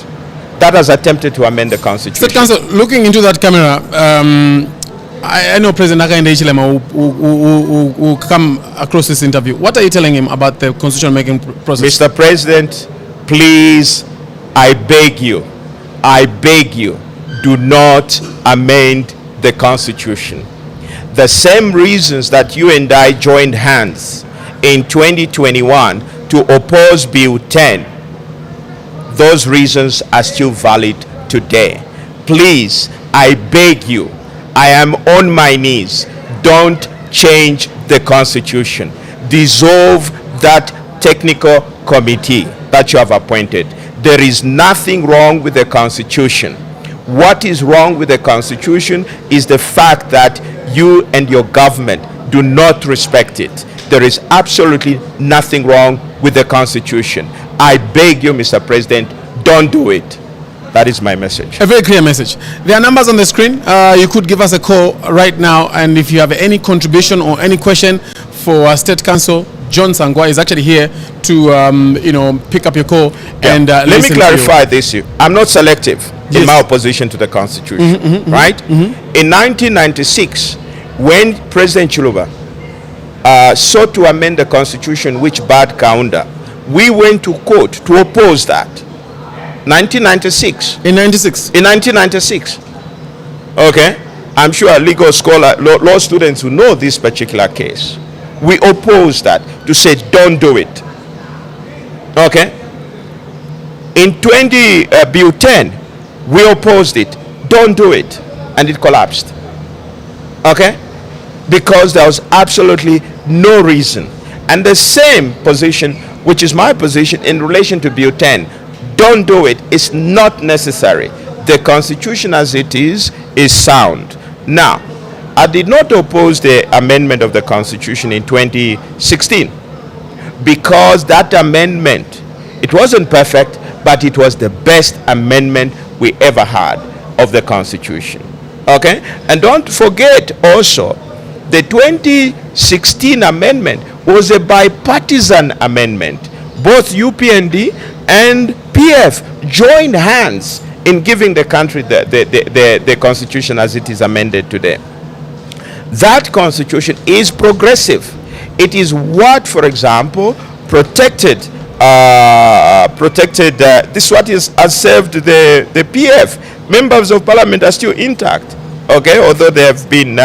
that has attempted to amend the constitution. State Council, looking into that camera, I know President Hakainde Hichilema will come across this interview. What are you telling him about the constitution making process? Mr. President, please, I beg you, do not amend the constitution. The same reasons that you and I joined hands in 2021 to oppose Bill 10, those reasons are still valid today. Please, I beg you, I am on my knees, don't change the constitution. Dissolve that technical committee that you have appointed. There is nothing wrong with the constitution. What is wrong with the constitution is the fact that you and your government do not respect it. There is absolutely nothing wrong with the constitution. I beg you, Mr. President, don't do it. That is my message. A very clear message. There are numbers on the screen. You could give us a call right now, and if you have any contribution or any question for our State Council, John Sangwa is actually here to pick up your call. Yeah. And let me clarify this. I'm not selective in my opposition to the constitution, right? In 1996, when President Chiluba sought to amend the constitution which barred Kaunda, we went to court to oppose that. 1996. In 96. In 1996. Okay. I'm sure a legal scholar, law students who know this particular case. We opposed that to say don't do it. Okay. In Bill 10, we opposed it. Don't do it. And it collapsed. Okay. Because there was absolutely no reason. And the same position, which is my position in relation to Bill 10, don't do it. It's not necessary. The constitution as it is sound. Now, I did not oppose the amendment of the constitution in 2016 because that amendment, it wasn't perfect, but it was the best amendment we ever had of the constitution. Okay? And don't forget also, the 2016 amendment was a bipartisan amendment. Both UPND and PF joined hands in giving the country the constitution as it is amended today. That constitution is progressive. It is what, for example, protected this what has served the PF. Members of parliament are still intact, okay, although they have been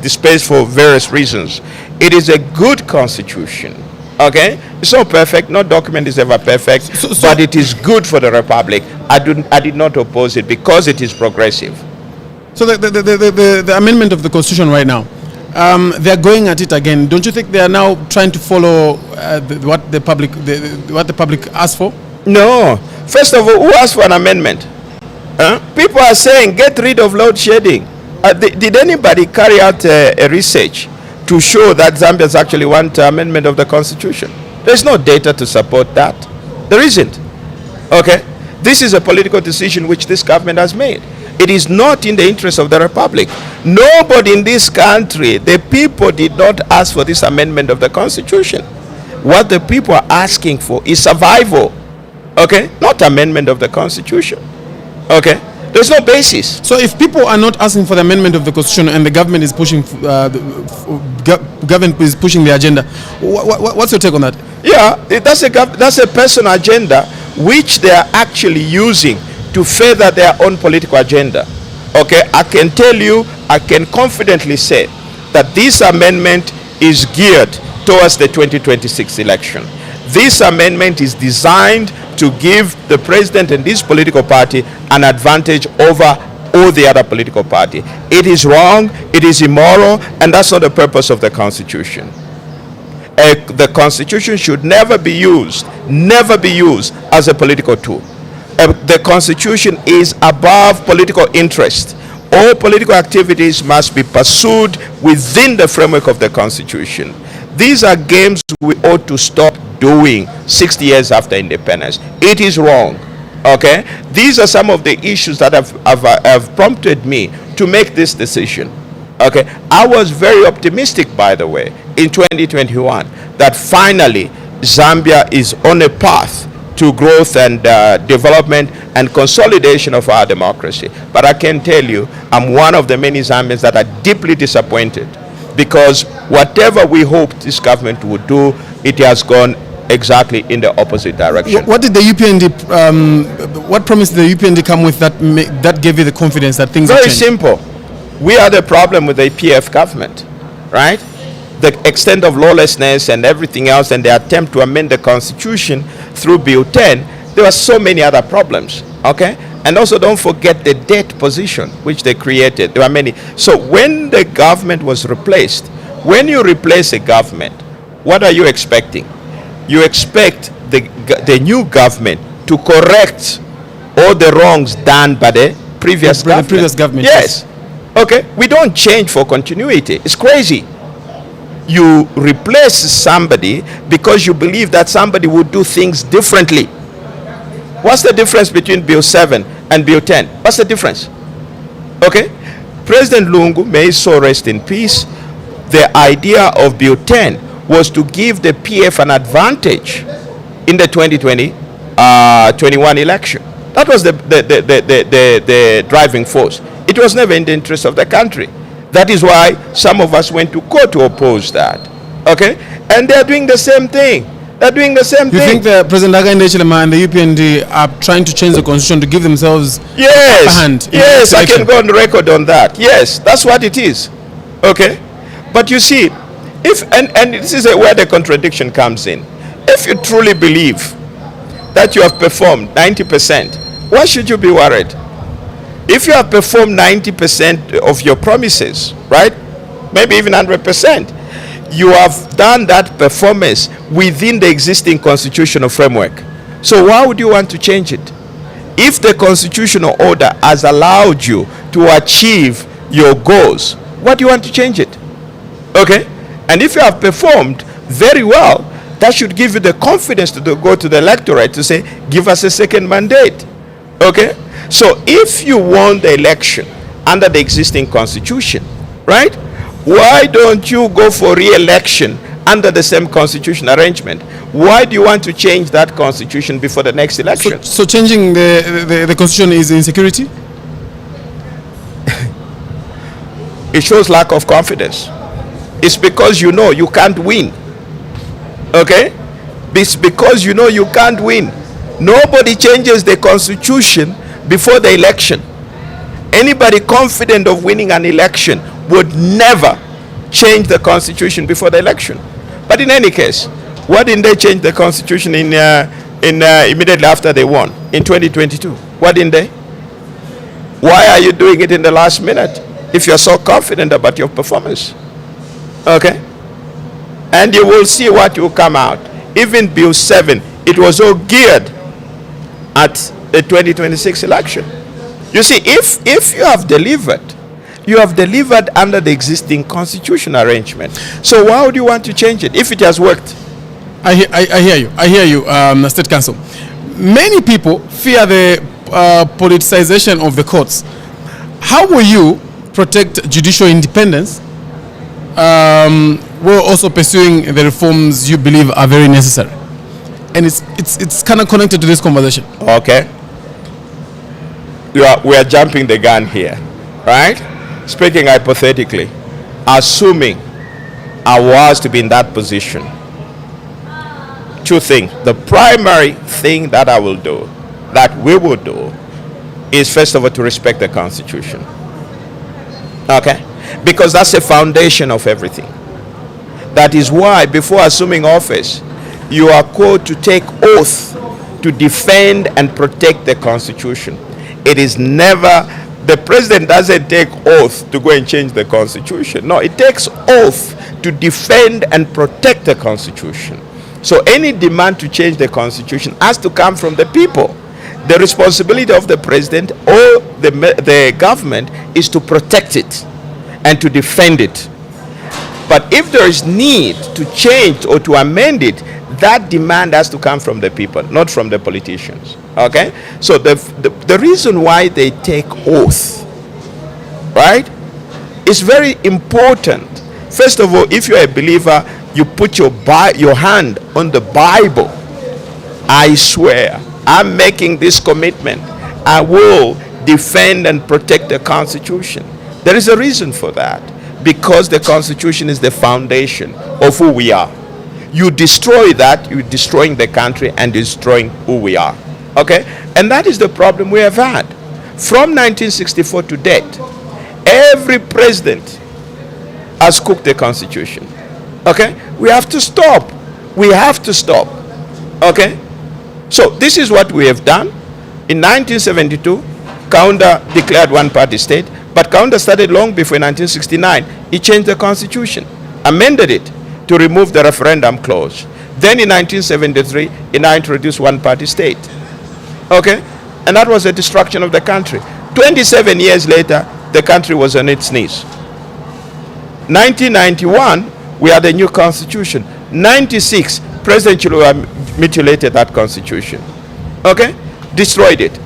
displaced for various reasons. It is a good constitution. Okay, it's not perfect. No document is ever perfect, but it is good for the republic. I did not oppose it because it is progressive. So the amendment of the constitution right now, they are going at it again. Don't you think they are now trying to follow what the public asked for? No. First of all, who asked for an amendment? People are saying get rid of load shedding. Did anybody carry out a research to show that Zambians actually want amendment of the constitution? There's no data to support that. There isn't. Okay? This is a political decision which this government has made. It is not in the interest of the republic. Nobody in this country, the people did not ask for this amendment of the constitution. What the people are asking for is survival. Okay? Not amendment of the constitution. Okay? There's no basis. So if people are not asking for the amendment of the constitution and the government is pushing, government is pushing the agenda, what's your take on that? Yeah, that's a personal agenda which they are actually using to further their own political agenda. Okay, I can tell you, I can confidently say that this amendment is geared towards the 2026 election. This amendment is designed to give the president and his political party an advantage over all the other political party. It is wrong, it is immoral, and that's not the purpose of the Constitution. The Constitution should never be used as a political tool. The Constitution is above political interest. All political activities must be pursued within the framework of the Constitution. These are games we ought to stop doing 60 years after independence. It is wrong. Okay? These are some of the issues that have prompted me to make this decision. Okay? I was very optimistic, by the way, in 2021 that finally Zambia is on a path to growth and development and consolidation of our democracy. But I can tell you, I'm one of the many Zambians that are deeply disappointed, because whatever we hoped this government would do, it has gone exactly in the opposite direction. What did the UPND, what promise did the UPND come with that gave you the confidence that things Very will change? simple. We are the problem with the PF government, right? The extent of lawlessness and everything else, and the attempt to amend the Constitution through Bill 10, there were so many other problems, okay? And also don't forget the debt position which they created. There were many. So when the government was replaced, when you replace a government, what are you expecting? You expect the new government to correct all the wrongs done by the previous government. The previous government. Yes. Okay. We don't change for continuity. It's crazy. You replace somebody because you believe that somebody would do things differently. What's the difference between Bill 7 and Bill 10? What's the difference? Okay? President Lungu, may his soul rest in peace, the idea of Bill 10 was to give the PF an advantage in the 2021 election. That was the driving force. It was never in the interest of the country. That is why some of us went to court to oppose that. Okay? And they're doing the same thing. They're doing the same thing. You think the President Hakainde Hichilema and the UPND are trying to change the constitution to give themselves upper hand? Yes, I can go on record on that. Yes, that's what it is. Okay? But you see, if and this is where the contradiction comes in. If you truly believe that you have performed 90%, why should you be worried? If you have performed 90% of your promises, right? Maybe even 100%. You have done that performance within the existing constitutional framework. So why would you want to change it? If the constitutional order has allowed you to achieve your goals, why do you want to change it? Okay? And if you have performed very well, that should give you the confidence to go to the electorate to say, give us a second mandate. Okay? So if you won the election under the existing constitution, right? Why don't you go for re-election under the same constitution arrangement? Why do you want to change that constitution before the next election? So changing the constitution is insecurity? It shows lack of confidence. It's because you know you can't win. Okay? It's because you know you can't win. Nobody changes the constitution before the election. Anybody confident of winning an election would never change the constitution before the election. But in any case, why didn't they change the constitution immediately after they won in 2022? Why didn't they? Why are you doing it in the last minute if you're so confident about your performance? Okay? And you will see what will come out. Even Bill 7, it was all geared at the 2026 election. You see, if you have delivered under the existing constitutional arrangement. So why would you want to change it if it has worked? I hear you, State Council. Many people fear the politicization of the courts. How will you protect judicial independence while also pursuing the reforms you believe are very necessary? And it's kind of connected to this conversation. Okay. we are jumping the gun here, right? Speaking hypothetically, assuming I was to be in that position, two things. The primary thing that I will do, that we will do, is first of all to respect the Constitution. Okay? Because that's the foundation of everything. That is why, before assuming office, you are called to take oath to defend and protect the Constitution. It is never, the president doesn't take oath to go and change the Constitution. No, it takes oath to defend and protect the Constitution. So any demand to change the Constitution has to come from the people. The responsibility of the president or the government is to protect it and to defend it. But if there is need to change or to amend it, that demand has to come from the people, not from the politicians. Okay? So the reason why they take oath, right, is very important. First of all, if you're a believer, you put your hand on the Bible. I swear, I'm making this commitment. I will defend and protect the Constitution. There is a reason for that. Because the Constitution is the foundation of who we are. You destroy that, you're destroying the country and destroying who we are. Okay? And that is the problem we have had. From 1964 to date, every president has cooked the Constitution. Okay? We have to stop. We have to stop. Okay? So this is what we have done. In 1972, Kaunda declared one-party state. But Kaunda started long before 1969. He changed the Constitution, amended it to remove the referendum clause. Then in 1973, he now introduced one-party state. Okay? And that was the destruction of the country. 27 years later, the country was on its knees. 1991, we had a new constitution. 96, President Chiluba mutilated that constitution. Okay? Destroyed it.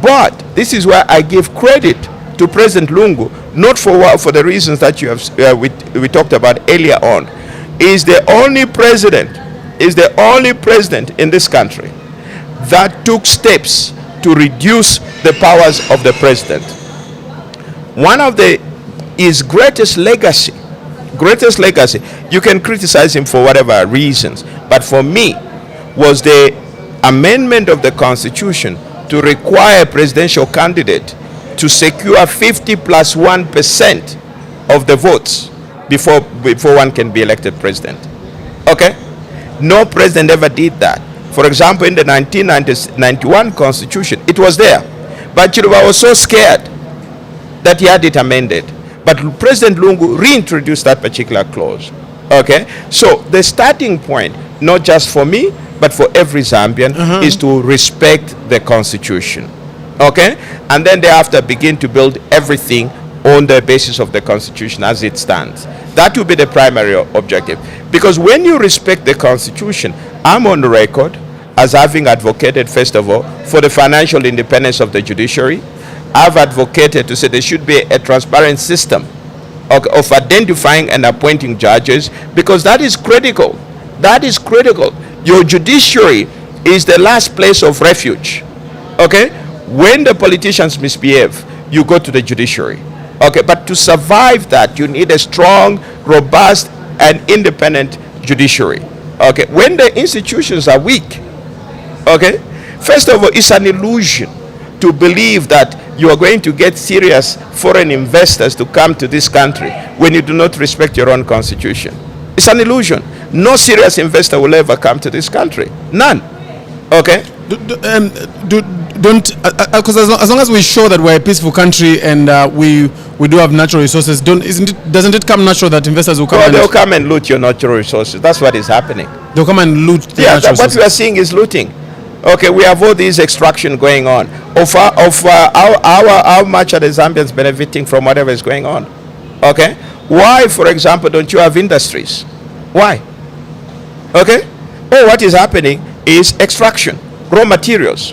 But this is where I give credit to President Lungu, not for the reasons that you have we talked about earlier on. Is the only president in this country that took steps to reduce the powers of the president. One of his greatest legacy, you can criticize him for whatever reasons, but for me was the amendment of the Constitution to require a presidential candidate to secure 50+1% of the votes before one can be elected president. Okay? No president ever did that. For example, in the 1991 Constitution, it was there. But Chiluba was so scared that he had it amended. But President Lungu reintroduced that particular clause. Okay? So the starting point, not just for me, but for every Zambian, is to respect the Constitution. Okay? And then thereafter begin to build everything on the basis of the Constitution as it stands. That will be the primary objective. Because when you respect the Constitution, I'm on record as having advocated, first of all, for the financial independence of the judiciary. I've advocated to say there should be a transparent system of identifying and appointing judges, because that is critical. That is critical. Your judiciary is the last place of refuge. Okay? When the politicians misbehave, you go to the judiciary. Okay, but to survive that, you need a strong, robust, and independent judiciary. Okay, when the institutions are weak, okay, first of all, it's an illusion to believe that you are going to get serious foreign investors to come to this country when you do not respect your own constitution. It's an illusion. No serious investor will ever come to this country. None. Okay? Because as long as we show that we're a peaceful country and we do have natural resources, doesn't it come natural that investors will come? They'll come and loot your natural resources. That's what is happening. They'll come and loot the natural resources. What we are seeing is looting. Okay, we have all these extraction going on. How much are the Zambians benefiting from whatever is going on? Okay, why, for example, don't you have industries? Why? Okay, what is happening is extraction, raw materials.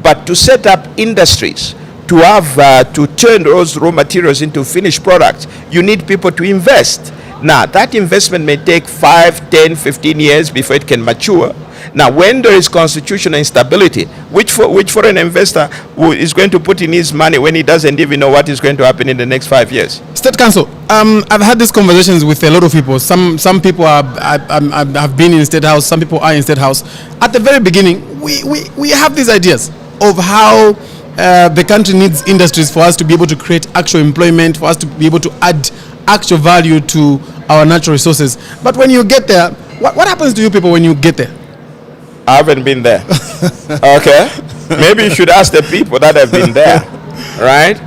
But to set up industries, to have to turn those raw materials into finished products, you need people to invest. Now, that investment may take 5, 10, 15 years before it can mature. Now, when there is constitutional instability, which foreign investor is going to put in his money when he doesn't even know what is going to happen in the next 5 years? State Council, I've had these conversations with a lot of people. Some people have been in State House, some people are in State House. At the very beginning, we have these ideas of how the country needs industries for us to be able to create actual employment, for us to be able to add actual value to our natural resources. But when you get there, what happens to you people when you get there? I haven't been there. Okay? Maybe you should ask the people that have been there. Right?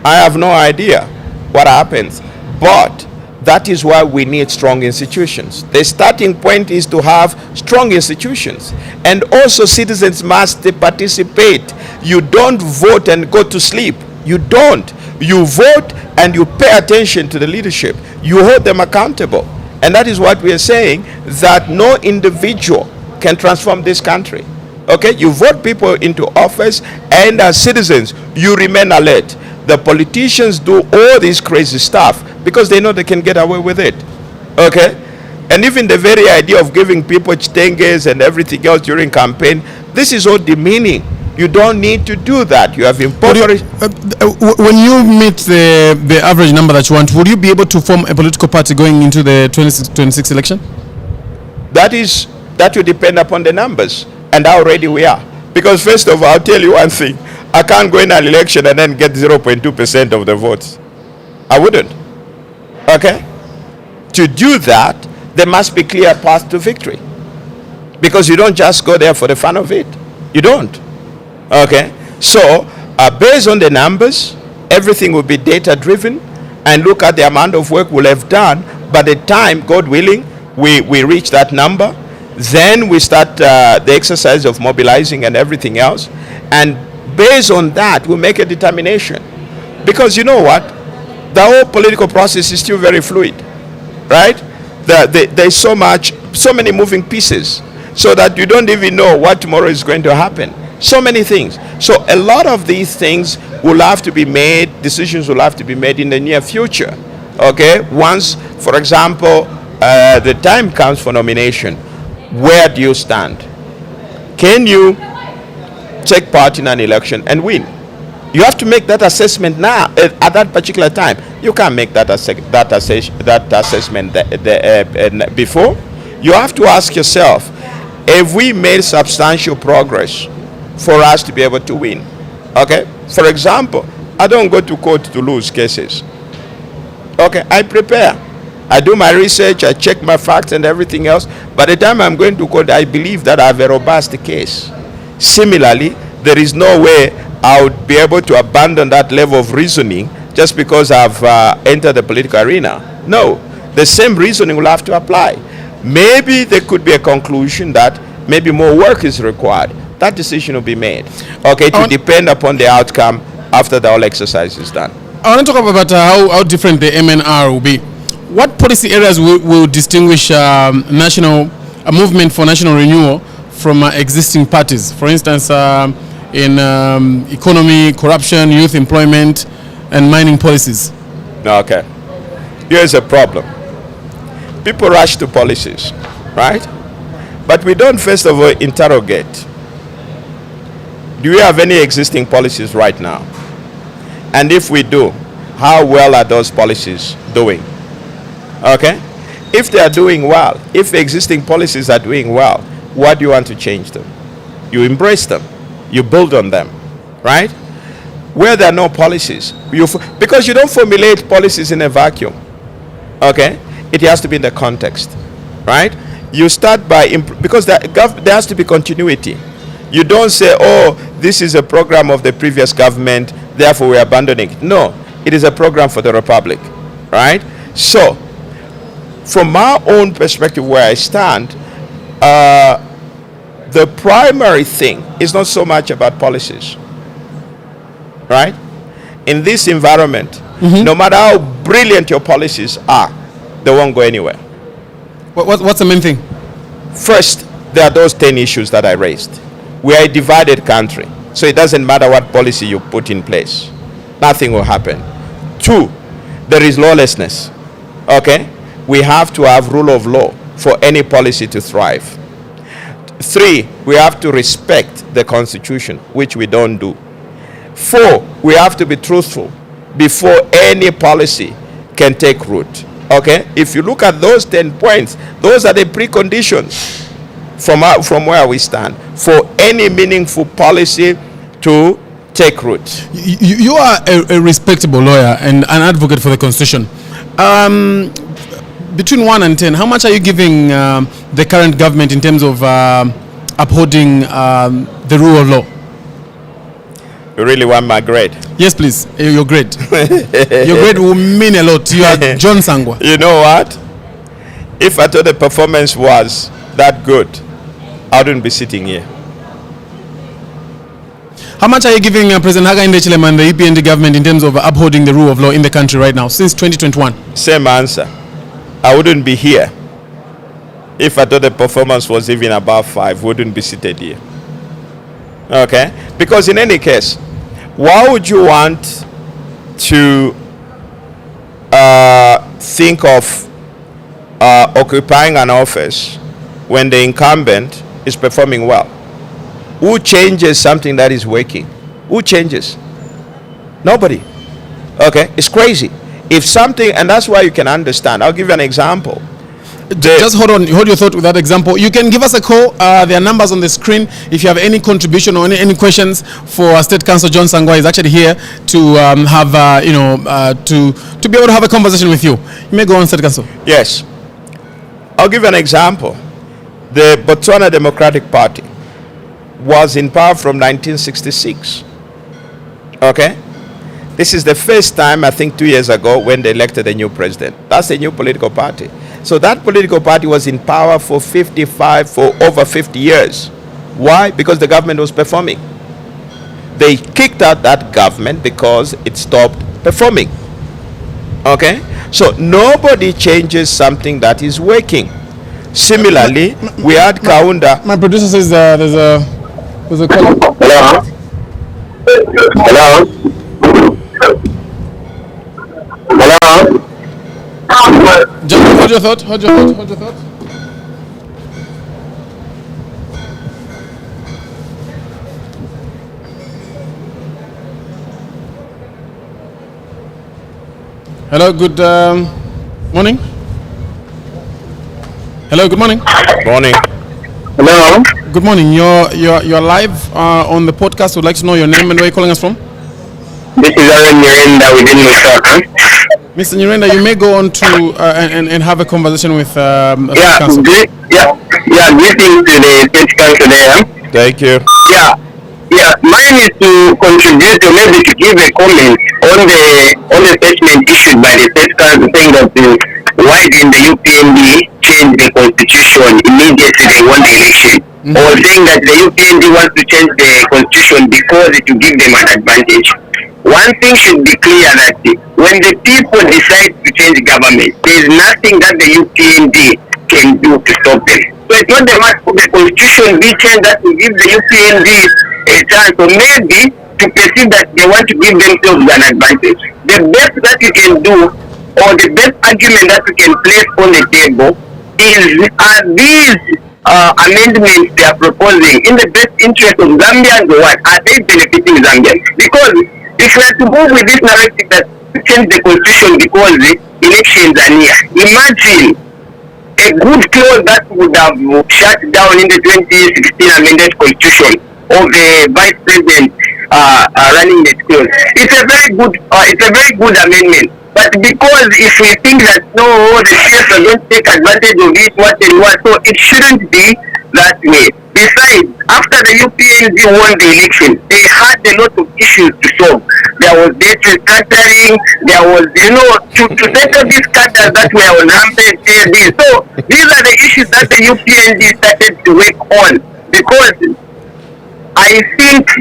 I have no idea what happens. But that is why we need strong institutions. The starting point is to have strong institutions. And also citizens must participate. You don't vote and go to sleep. You don't. You vote and you pay attention to the leadership. You hold them accountable. And that is what we are saying, that no individual can transform this country. Okay? You vote people into office, and as citizens, you remain alert. The politicians do all this crazy stuff because they know they can get away with it. Okay? And even the very idea of giving people chitenges and everything else during campaign, this is all demeaning. You don't need to do that. You have impoverished. When you meet the average number that you want, would you be able to form a political party going into the 2026 election? That will depend upon the numbers and how ready we are. Because first of all, I'll tell you one thing. I can't go in an election and then get 0.2% of the votes. I wouldn't. Okay? To do that, there must be clear path to victory. Because you don't just go there for the fun of it. You don't. Okay? So, based on the numbers, everything will be data driven, and look at the amount of work we'll have done. By the time, God willing, we reach that number, then we start the exercise of mobilizing and everything else. And based on that, we'll make a determination. Because you know what? The whole political process is still very fluid. Right? There's so many moving pieces, so that you don't even know what tomorrow is going to happen. So many things. So a lot of these things will have to be made, decisions will have to be made in the near future. Okay? Once, for example, the time comes for nomination, where do you stand? Can you take part in an election and win? You have to make that assessment now, at that particular time. You can't make that assessment before. You have to ask yourself, have we made substantial progress for us to be able to win? Okay? For example, I don't go to court to lose cases. Okay? I prepare. I do my research, I check my facts and everything else. By the time I'm going to court, I believe that I have a robust case. Similarly, there is no way I would be able to abandon that level of reasoning just because I've entered the political arena. No. The same reasoning will have to apply. Maybe there could be a conclusion that maybe more work is required. That decision will be made. Okay, to depend upon the outcome after the whole exercise is done. I want to talk about how different the MNR will be. What policy areas will distinguish national movement for national renewal from existing parties? For instance, in economy, corruption, youth employment, and mining policies. Okay. Here's a problem. People rush to policies, right? But we don't first of all interrogate. Do we have any existing policies right now? And if we do, how well are those policies doing? Okay? If they are doing well, if the existing policies are doing well, why do you want to change them? You embrace them. You build on them, right? Where there are no policies, because you don't formulate policies in a vacuum. Okay? It has to be in the context, right? You start by, because there has to be continuity. You don't say, oh, this is a program of the previous government, therefore we're abandoning it. No, it is a program for the Republic, right? So, from my own perspective where I stand, the primary thing is not so much about policies, right? In this environment, no matter how brilliant your policies are, they won't go anywhere. What's the main thing? First, there are those 10 issues that I raised. We are a divided country, so it doesn't matter what policy you put in place. Nothing will happen. 2, there is lawlessness. Okay? We have to have rule of law for any policy to thrive. 3, we have to respect the Constitution, which we don't do. 4, we have to be truthful before any policy can take root. Okay? If you look at those 10 points, those are the preconditions from where we stand for any meaningful policy to take root. You are a respectable lawyer and an advocate for the Constitution. Between 1 and 10, how much are you giving the current government in terms of upholding the rule of law? You really want my grade? Yes, please. Your grade. Your grade will mean a lot. You are John Sangwa. You know what? If I thought the performance was that good, I wouldn't be sitting here. How much are you giving President Hakainde Hichilema and the EPND government in terms of upholding the rule of law in the country right now since 2021? Same answer. I wouldn't be here. If I thought the performance was even above 5, wouldn't be seated here. Okay? Because in any case, why would you want to think of occupying an office when the incumbent is performing well? Who changes something that is working? Who changes? Nobody. Okay? It's crazy. If something, and that's why you can understand. I'll give you an example. Just hold on, hold your thought with that example. You can give us a call. There are numbers on the screen. If you have any contribution or any questions for State Council John Sangwa, is actually here to have to be able to have a conversation with you. You may go on, State Council. Yes, I'll give you an example. The Botswana Democratic Party was in power from 1966. Okay, this is the first time, I think 2 years ago, when they elected a new president. That's a new political party. So that political party was in power for over 50 years. Why? Because the government was performing. They kicked out that government because it stopped performing. Okay? So nobody changes something that is working. Similarly, we had Kaunda. My producer says there's a call. Hello? Hello? Hello? Just hold your thought. Hold your thought. Hold your thought. Hello. Good morning. Hello. Good morning. Morning. Hello? Good morning. You're live on the podcast. Would like to know your name and where you're calling us from. This is Aaron Miranda within Lusaka. Mr. Nyirenda, you may go on to and have a conversation with Yeah, council. greetings to the State Council there. Thank you. Yeah, mine is to contribute or maybe to give a comment on the statement issued by the State Council saying that why didn't the UPND change the constitution immediately they won the election? Mm-hmm. Or saying that the UPND wants to change the constitution because it will give them an advantage. One thing should be clear that when the people decide to change government, there is nothing that the UPND can do to stop them. So it's not the matter of the constitution be changed that will give the UPND a chance, or maybe to perceive that they want to give themselves an advantage. The best that you can do, or the best argument that you can place on the table is these amendments they are proposing in the best interest of Zambians, or what? Are they benefiting Zambians? Because if we are to move with this narrative that to change the constitution because the elections are near, imagine a good clause that would have shut down in the 2016 amended constitution of the vice president running the clause. It's a very good amendment. But because if we think that no, the CS are going to take advantage of it, what and what, so it shouldn't be that way. Besides, after the UPND won the election, they had a lot of issues to solve. There was data scattering, there was, to settle these scatters that were on rampant AD. So these are the issues that the UPND started to work on. Because I think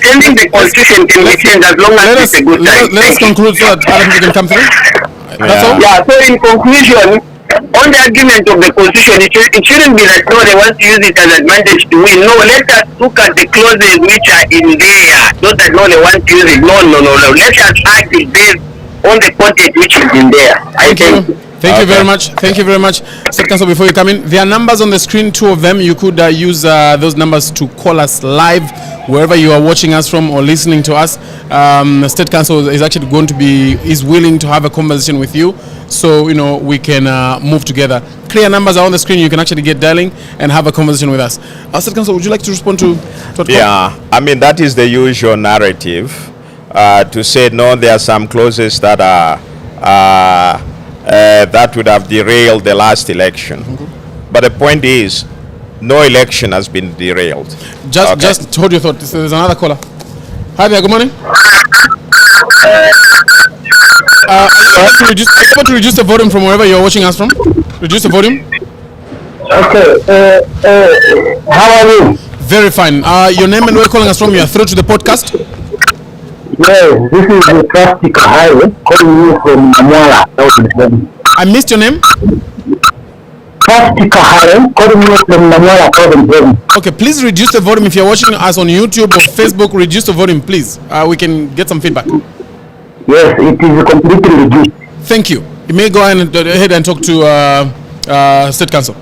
changing the constitution can be changed as long as it's a good time. Let us conclude so that other people can come through. That's all? Yeah, so in conclusion, on the argument of the constitution, it shouldn't be that no, they want to use it as advantage to win. No, let us look at the clauses which are in there. Not that no, they want to use it. No. Let us act based on the content which is in there. I think. Thank you very much. Thank you very much. State Council, before you come in, there are numbers on the screen, 2 of them. You could use those numbers to call us live wherever you are watching us from or listening to us. State Council is actually is willing to have a conversation with you, so we can move together. Clear numbers are on the screen. You can actually get dialing and have a conversation with us. State Council, would you like to respond to what? Yeah, I mean, that is the usual narrative, to say no, there are some clauses that are that would have derailed the last election. But the point is, no election has been derailed. Just hold your thought. There's another caller. Hi there, good morning. Are you able to reduce the volume from wherever you're watching us from? Reduce the volume. Okay. How are you? Very fine. Your name and where you're calling us from? You are through to the podcast. Yes, this is the traffic highway calling you from Namwala. I missed your name. Traffic highway calling you from Namwala. Okay, please reduce the volume. If you're watching us on YouTube or Facebook, reduce the volume, please. We can get some feedback. Yes, it is completely reduced. Thank you. You may go ahead and talk to State Council.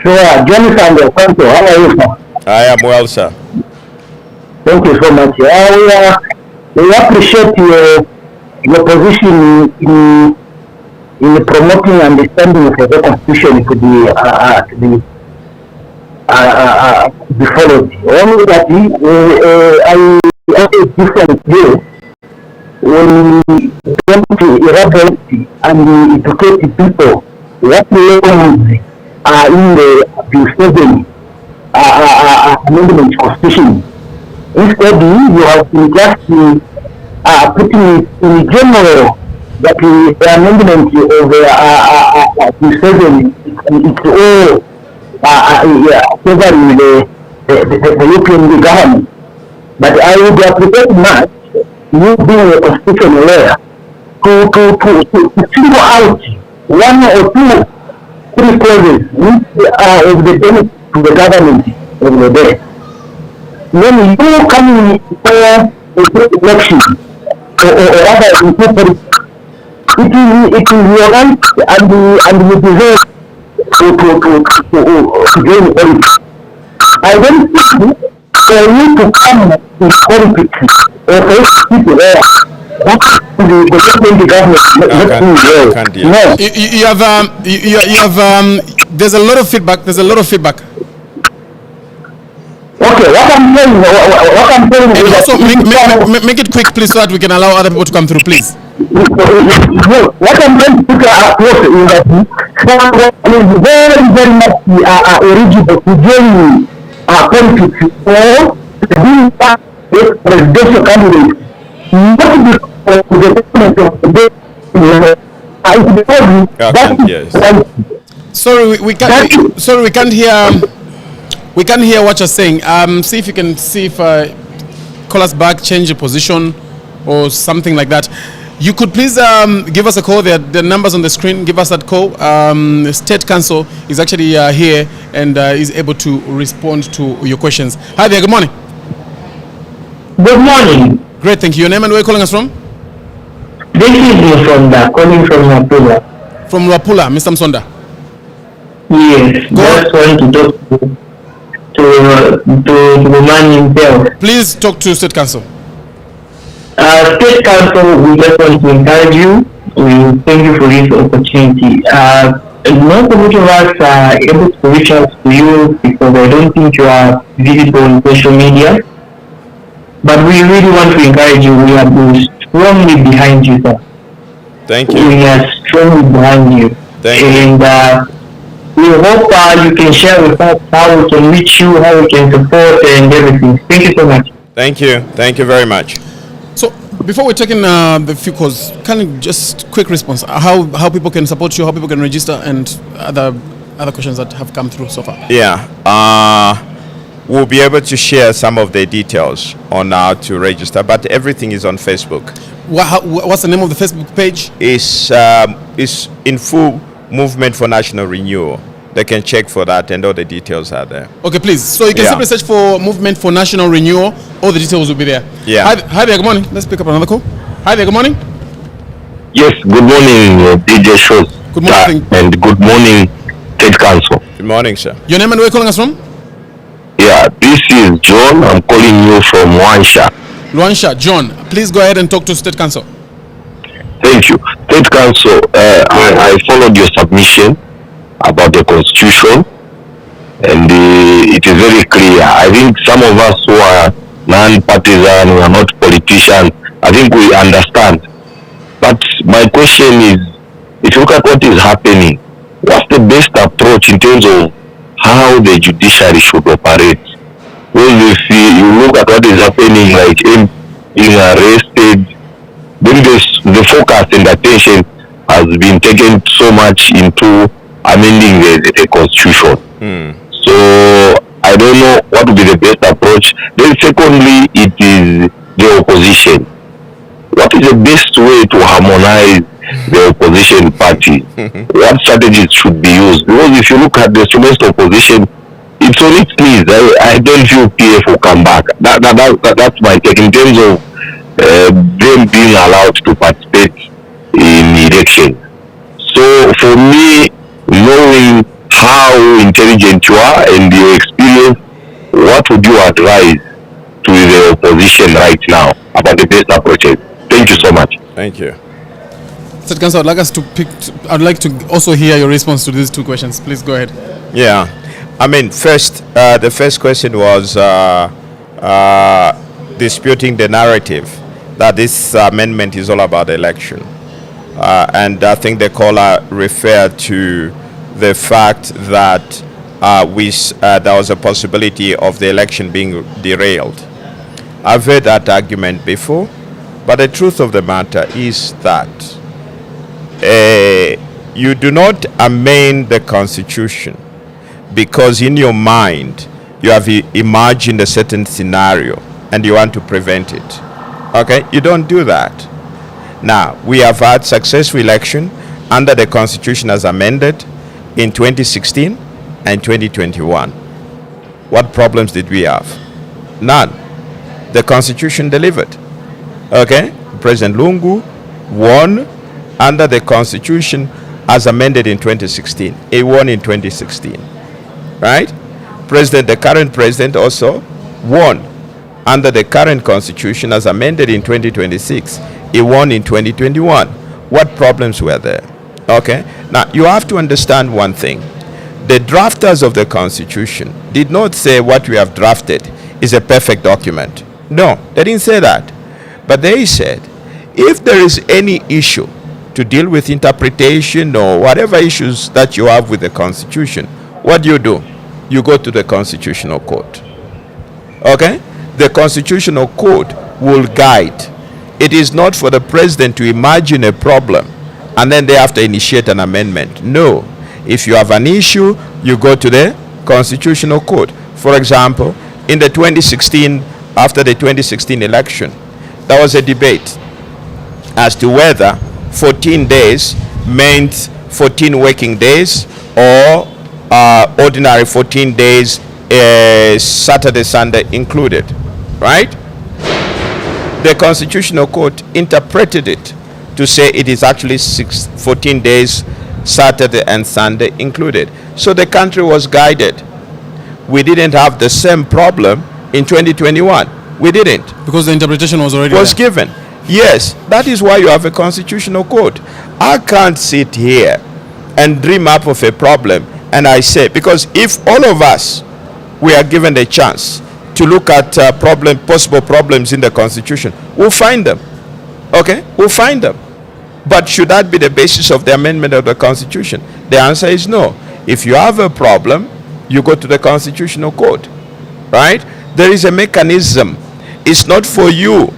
Sure, Jonathan, how are you, sir? I am well, sir. Thank you so much. We appreciate your position in promoting understanding for the Constitution to be followed. Only that I have a different view when we come to elaborate and educate people what laws are in the 7 amendment Constitution. Instead, you have been just putting it in general that the amendment of the 7 it's all favoring the European government. But I would appreciate much you being a constitutional lawyer to single out 1 or 2, 3 clauses which are of the benefit to the government of the day. When you come for a election or rather in politics, it is your right and you deserve to join politics. I don't think for you to come in politics or for people there, that's the government. No. You have there's a lot of feedback. Okay, what I'm saying and is also make it quick, please, so that we can allow other people to come through, please. What I'm trying to put across is that Sangwa is very, very much eligible to join politics or being a presidential candidate. Not because of the government of the day. Sorry, we can't hear. We can't hear what you're saying. See if you can call us back, change your position, or something like that. You could please give us a call. The numbers on the screen. Give us that call. State Council is actually here and is able to respond to your questions. Hi there. Good morning. Good morning. Great, thank you. Your name and where are you calling us from? This is Msonda, calling from Wapula. From Wapula, Mr. Msonda. Yes. Just want to talk to the man himself. Please talk to State Council. State Council, we just want to encourage you. We thank you for this opportunity. Most of us are able to reach out to you because I don't think you are visible on social media. But we really want to encourage you. We are strongly behind you, sir. Thank you. We are strongly behind you. Thank you. And we hope you can share with us how we can reach you, how we can support and everything. Thank you so much. Thank you. Thank you very much. So before we're taking the few calls, kind of just quick response. How people can support you, how people can register, and other questions that have come through so far. Yeah. We'll be able to share some of the details on how to register, but everything is on Facebook. What's the name of the Facebook page? It's in full Movement for National Renewal. They can check for that and all the details are there. Okay, please. So you can simply search for Movement for National Renewal. All the details will be there. Yeah. Hi there, good morning. Let's pick up another call. Hi there, good morning. Yes, good morning, DJ Shows. Good morning. And good morning, State Council. Good morning, sir. Your name and where you calling us from? Yeah, this is John. I'm calling you from Wansha. Luansha. John, please go ahead and talk to State Council. Thank you. State Council, I followed your submission about the Constitution, and it is very clear. I think some of us who are non-partisan, we are not politicians, I think we understand. But my question is, if you look at what is happening, what's the best approach in terms of how the judiciary should operate? Well, if you look at what is happening, like him being arrested, then the focus and attention has been taken so much into amending the Constitution. So I don't know what would be the best approach. Then secondly, it is the opposition. What is the best way to harmonize the opposition party? What strategies should be used? Because if you look at the strongest opposition, it's on its knees. I don't feel PF will come back. That's my take in terms of them being allowed to participate in elections. So for me, knowing how intelligent you are and your experience, what would you advise to the opposition right now about the best approaches? Thank you so much. Thank you. State Council, I'd like to also hear your response to these two questions. Please go ahead. Yeah. I mean, the first question was disputing the narrative that this amendment is all about election. And I think the caller referred to the fact that there was a possibility of the election being derailed. I've heard that argument before, but the truth of the matter is that you do not amend the Constitution because in your mind you have imagined a certain scenario and you want to prevent it. Okay, you don't do that. Now, we have had successful election under the Constitution as amended in 2016 and 2021. What problems did we have? None. The Constitution delivered. Okay, President Lungu won under the Constitution as amended in 2016. He won in 2016. Right? The current president also won under the current Constitution as amended in 2026. He won in 2021. What problems were there? Okay. Now, you have to understand one thing. The drafters of the Constitution did not say what we have drafted is a perfect document. No, they didn't say that. But they said, if there is any issue to deal with interpretation or whatever issues that you have with the Constitution, what do? You go to the Constitutional Court. Okay? The Constitutional Court will guide. It is not for the president to imagine a problem and then they have to initiate an amendment. No. If you have an issue, you go to the Constitutional Court. For example, in the 2016, after the 2016 election, there was a debate as to whether 14 days meant 14 working days or ordinary 14 days, Saturday, Sunday included, right? The Constitutional Court interpreted it to say it is actually 14 days, Saturday and Sunday included. So the country was guided. We didn't have the same problem in 2021. We didn't. Because the interpretation was already given. Yes, that is why you have a Constitutional Court. I can't sit here and dream up of a problem and I say, because if all of us, we are given the chance to look at possible problems in the Constitution, we'll find them. Okay? We'll find them. But should that be the basis of the amendment of the Constitution? The answer is no. If you have a problem, you go to the Constitutional Court. Right? There is a mechanism. It's not for you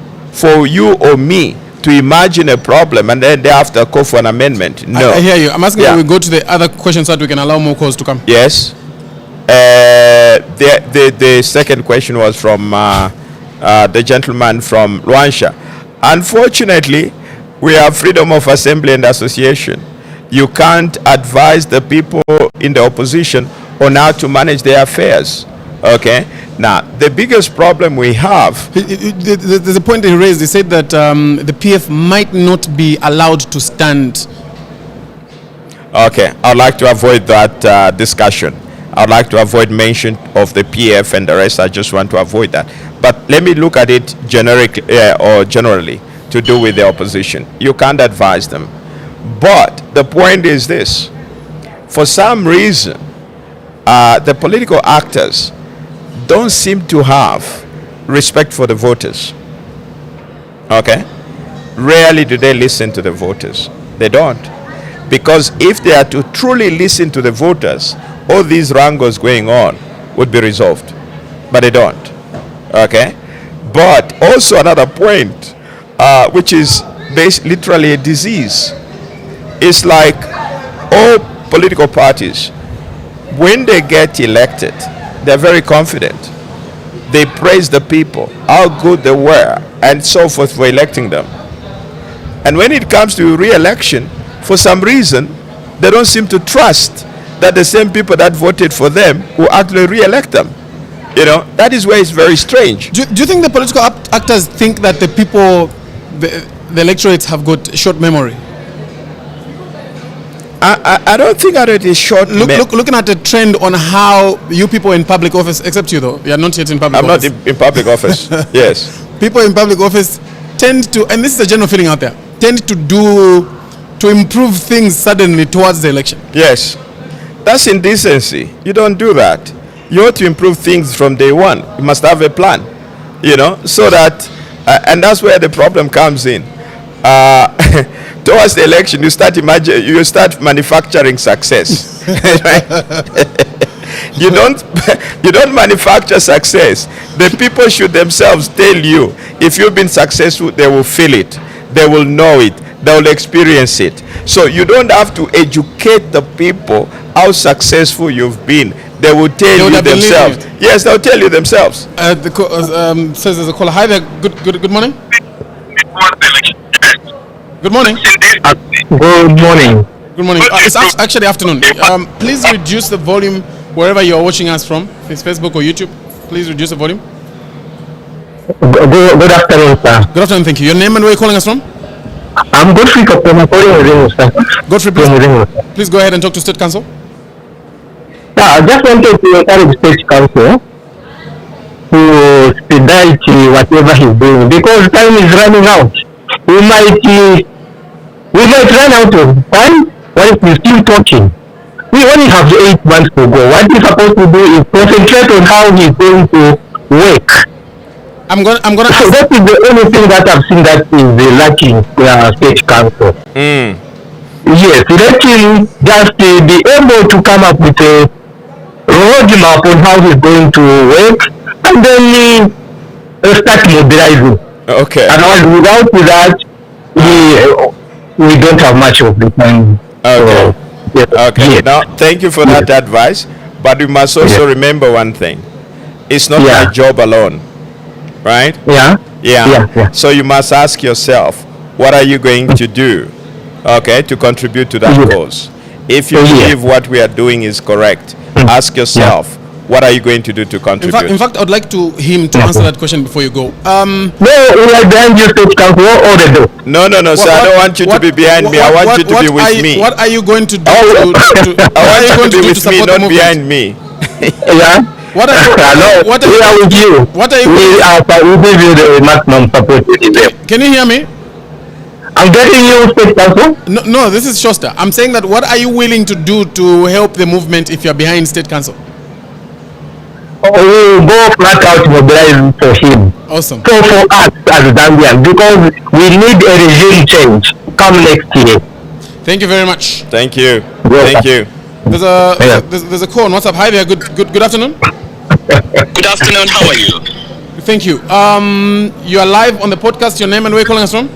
or me to imagine a problem and then thereafter call for an amendment. No. I hear you. I'm asking we go to the other questions so that we can allow more calls to come. Yes. The second question was from the gentleman from Luansha. Unfortunately, we have freedom of assembly and association. You can't advise the people in the opposition on how to manage their affairs. Okay. Now, the biggest problem we have. There's a point he raised. He said that the PF might not be allowed to stand. Okay, I'd like to avoid that discussion. I'd like to avoid mention of the PF and the rest. I just want to avoid that. But let me look at it generally to do with the opposition. You can't advise them. But the point is this. For some reason, the political actors don't seem to have respect for the voters. Okay? Rarely do they listen to the voters. They don't. Because if they are to truly listen to the voters, all these wrangles going on would be resolved. But they don't. Okay? But also another point, which is literally a disease. It's like all political parties, when they get elected, they're very confident. They praise the people, how good they were, and so forth for electing them. And when it comes to re-election, for some reason, they don't seem to trust that the same people that voted for them will actually re-elect them. You know, that is where it's very strange. Do you think the political actors think that the people, the electorates have got short memory? I don't think that it is short. Looking at the trend on how you people in public office, except you though, you are not yet in public office. I'm not in public office. Yes. People in public office tend to, and this is a general feeling out there, tend to improve things suddenly towards the election. Yes. That's indecency. You don't do that. You ought to improve things from day one. You must have a plan, you know, so that, and that's where the problem comes in. Towards the election, you start manufacturing success. you don't manufacture success. The people should themselves tell you if you've been successful. They will feel it, they will know it, they will experience it. So you don't have to educate the people how successful you've been. They will tell you themselves. Yes, they'll tell you themselves. Says there's a caller. Hi there. Good morning. Good morning. Good morning. Good morning. It's actually afternoon. Please reduce the volume wherever you are watching us from. If it's Facebook or YouTube, please reduce the volume. Good afternoon, sir. Good afternoon, thank you. Your name and where you're calling us from? I'm Godfrey Kapoma, calling sir. Godfrey, please go ahead and talk to State Council. I just wanted to encourage State Council to expedite whatever he's doing because time is running out. We might run out of time while we're still talking. We only have 8 months to go. What we're supposed to do is concentrate on how he's going to work. I'm gonna so that is the only thing that I've seen that is lacking State Council. Yes, let him just be able to come up with a roadmap on how he's going to work and then start mobilizing. Okay. And without that, we don't have much of the time. Okay. Okay. Yes. Now, thank you for that advice. But we must also remember one thing. It's not my job alone. Right? Yeah. So you must ask yourself, what are you going to do, okay, to contribute to that cause? If you believe what we are doing is correct, ask yourself, what are you going to do to contribute? In fact, I'd like him to answer that question before you go. No, we are behind you, State Council. No, sir. I don't want you to be behind me. I want you to be with me. What are you going to do? I want you to be with me, not behind me. Yeah. What are you? We are with you. What are you? We give you the maximum support. Can you hear me? I'm getting you, State Council. No, this is Showstar. I'm saying that what are you willing to do to help the movement if you're behind State Council? We will go flat out mobilize for him. Awesome. So for us as Zambians, because we need a regime change come next year. Thank you very much. Thank you. Thank you. There's a call on WhatsApp. Hi there. Good afternoon. Good afternoon. How are you? Thank you. You are live on the podcast. Your name and where you're calling us from?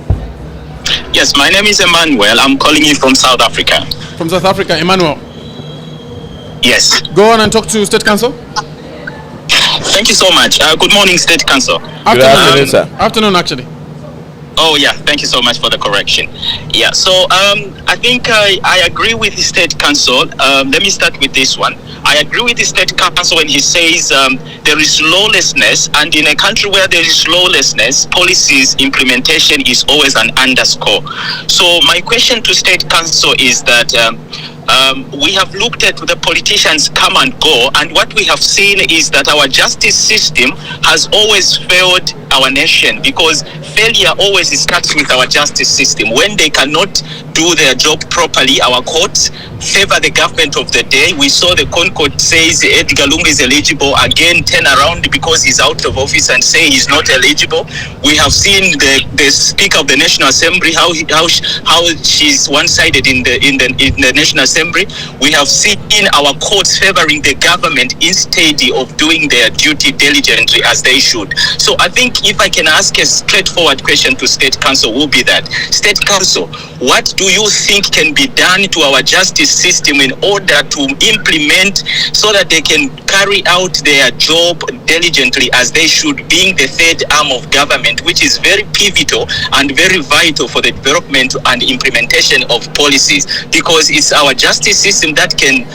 Yes, my name is Emmanuel. I'm calling you from South Africa. From South Africa, Emmanuel. Yes. Go on and talk to State Council. Thank you so much. Good morning, State Council. Good afternoon, sir. Afternoon, actually. Oh yeah, thank you so much for the correction. Yeah, so I think I agree with the State Council. Let me start with this one. I agree with the State Council when he says there is lawlessness, and in a country where there is lawlessness, policies implementation is always an underscore. So my question to State Council is that we have looked at the politicians come and go, and what we have seen is that our justice system has always failed our nation, because failure always starts with our justice system. When they cannot do their job properly, our courts favor the government of the day. We saw the Concord says Edgar Lungu is eligible, again turn around because he's out of office and say he's not eligible. We have seen the Speaker of the National Assembly, how she's one-sided in the National Assembly. We have seen our courts favoring the government instead of doing their duty diligently as they should. So I think if I can ask a straightforward question to State Council, will be that, State Council, what do you think can be done to our justice system in order to implement so that they can carry out their job diligently as they should, being the third arm of government, which is very pivotal and very vital for the development and implementation of policies, because it's our justice system that can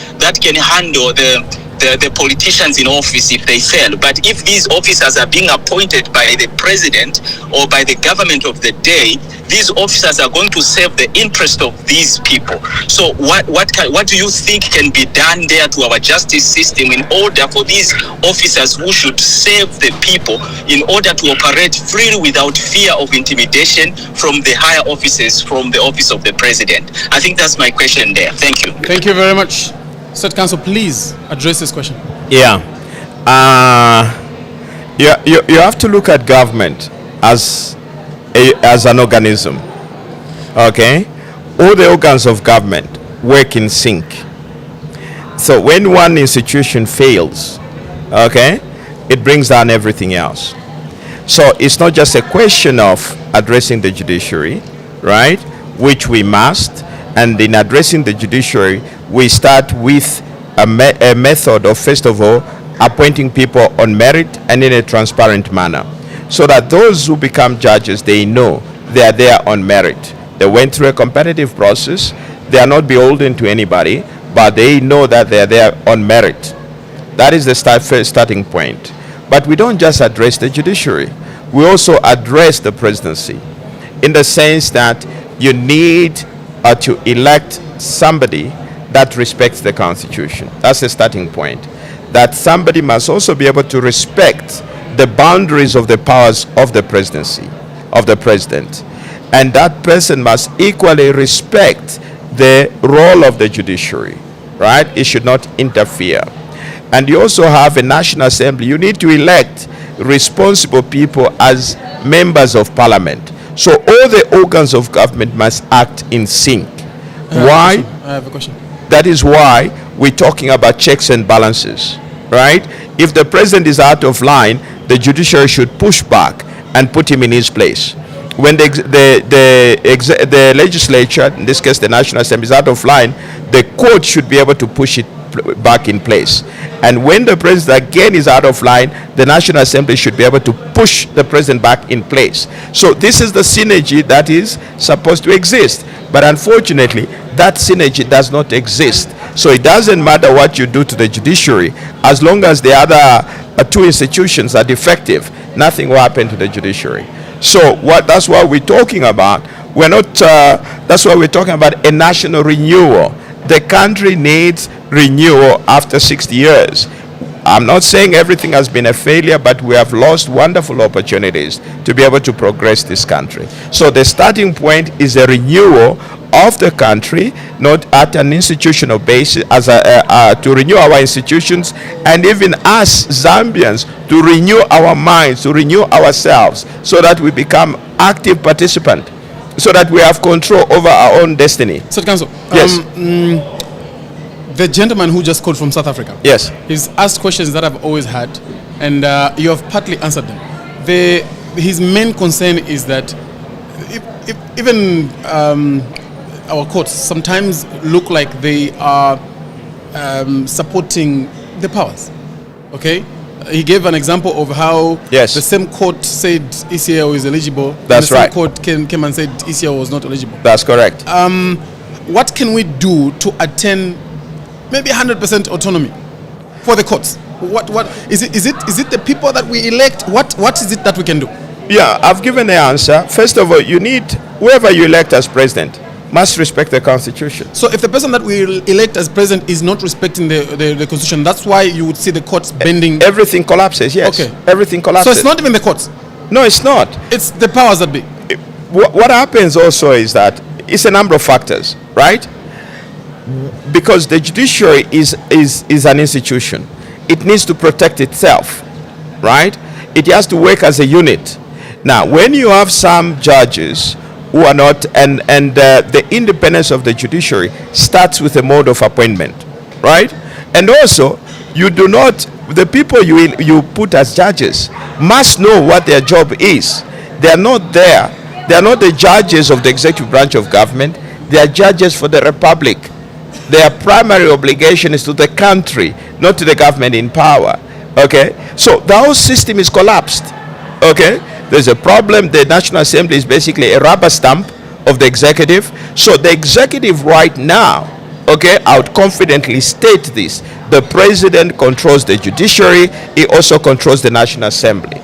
handle the politicians in office if they fail. But if these officers are being appointed by the president or by the government of the day, these officers are going to serve the interest of these people. So what do you think can be done there to our justice system in order for these officers who should serve the people in order to operate freely without fear of intimidation from the higher offices, from the office of the president? I think that's my question there. Thank you. Thank you very much. State Council, please address this question. Yeah. You have to look at government as an organism. Okay? All the organs of government work in sync. So when one institution fails, okay, it brings down everything else. So it's not just a question of addressing the judiciary, right? Which we must. And in addressing the judiciary, we start with a method of, first of all, appointing people on merit and in a transparent manner, so that those who become judges, they know they are there on merit. They went through a competitive process. They are not beholden to anybody, but they know that they are there on merit. That is the first starting point. But we don't just address the judiciary. We also address the presidency, in the sense that you need to elect somebody that respects the Constitution. That's the starting point. That somebody must also be able to respect the boundaries of the powers of the presidency, of the president. And that person must equally respect the role of the judiciary, right? It should not interfere. And you also have a National Assembly. You need to elect responsible people as members of parliament. So all the organs of government must act in sync. Why? I have a question. That is why we're talking about checks and balances, right? If the president is out of line, the judiciary should push back and put him in his place. When the legislature, in this case the National Assembly, is out of line, the court should be able to push it back in place. And when the president again is out of line, the National Assembly should be able to push the president back in place. So this is the synergy that is supposed to exist. But unfortunately, that synergy does not exist. So it doesn't matter what you do to the judiciary, as long as the other two institutions are defective, nothing will happen to the judiciary. So that's what we're talking about. That's why we're talking about a national renewal. The country needs renewal after 60 years. I'm not saying everything has been a failure, but we have lost wonderful opportunities to be able to progress this country. So the starting point is a renewal of the country, not at an institutional basis, to renew our institutions, and even us Zambians to renew our minds, to renew ourselves, so that we become active participants, so that we have control over our own destiny. Sir Council, yes. The gentleman who just called from South Africa, yes, he's asked questions that I've always had, and you have partly answered them. His main concern is that if even our courts sometimes look like they are supporting the powers. Okay, he gave an example of how Yes. the same court said ECL is eligible. That's and the right. same court came and said ECL was not eligible. That's correct. What can we do to attain maybe 100% autonomy for the courts? What is it? Is it the people that we elect? What is it that we can do? Yeah, I've given the answer. First of all, you need whoever you elect as president must respect the constitution. So if the person that we elect as president is not respecting the constitution, that's why you would see the courts bending. Everything collapses. Yes. Okay. Everything collapses. So it's not even the courts. No, it's not. It's the powers that be. What happens also is that it's a number of factors, right? Because the judiciary is an institution. It needs to protect itself, right? It has to work as a unit. Now, when you have some judges who are not, and the independence of the judiciary starts with a mode of appointment, right? And also, you do not, the people you put as judges must know what their job is. They are not there. They are not the judges of the executive branch of government. They are judges for the republic. Their primary obligation is to the country, not to the government in power. Okay? So the whole system is collapsed. Okay? There's a problem. The National Assembly is basically a rubber stamp of the executive. So the executive right now, okay, I would confidently state this. The president controls the judiciary. He also controls the National Assembly.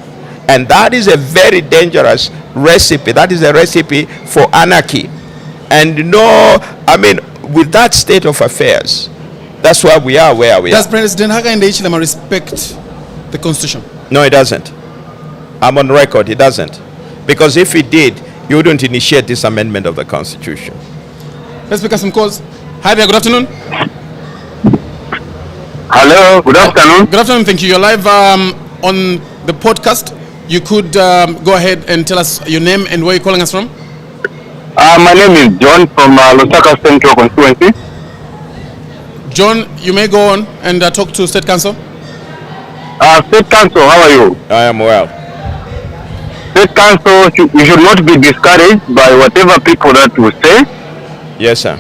And that is a very dangerous recipe. That is a recipe for anarchy. And no, I mean, with that state of affairs, that's why we are where we Does are. President Hakainde Hichilema respect the constitution? No, he doesn't. I'm on record, he doesn't. Because if he did, he wouldn't initiate this amendment of the constitution. Let's pick up some calls. Hi there, good afternoon. Hello, good afternoon. Good afternoon, thank you. You're live on the podcast. You could go ahead and tell us your name and where you're calling us from. My name is John from Lusaka Central Constituency. John, you may go on and talk to State Council. State Council, how are you? I am well. State Council, you should not be discouraged by whatever people that will say. Yes, sir.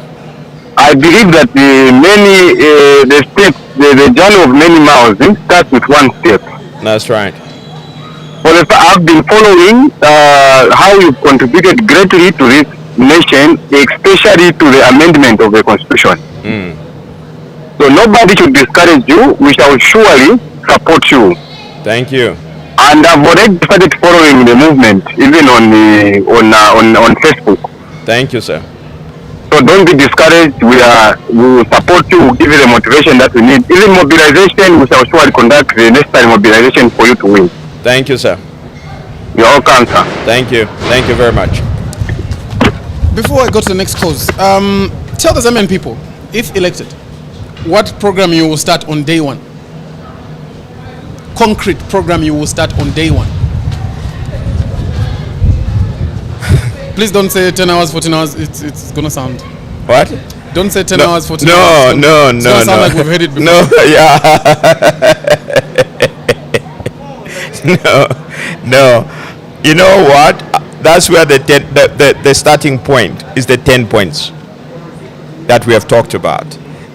I believe that the steps, the journey of many miles starts with one step. That's right. I've been following how you've contributed greatly to this nation, especially to the amendment of the Constitution. So nobody should discourage you. We shall surely support you. Thank you. And I've already started following the movement, even on Facebook. Thank you, sir. So don't be discouraged. We will support you. We'll give you the motivation that we need. Even mobilization, we shall surely conduct the necessary mobilization for you to win. Thank you, sir. You're welcome, sir. Thank you. Thank you very much. Before I go to the next cause, tell the Zambian people, if elected, what program you will start on day one? Concrete program you will start on day one. Please don't say 10 hours, 14 hours. It's going to sound. What? Don't say 10 No, hours, 14 no, hours. no, It's no, going to sound no. like we've heard it before. No, yeah. No. You know what? That's where the starting point is, the 10 points that we have talked about.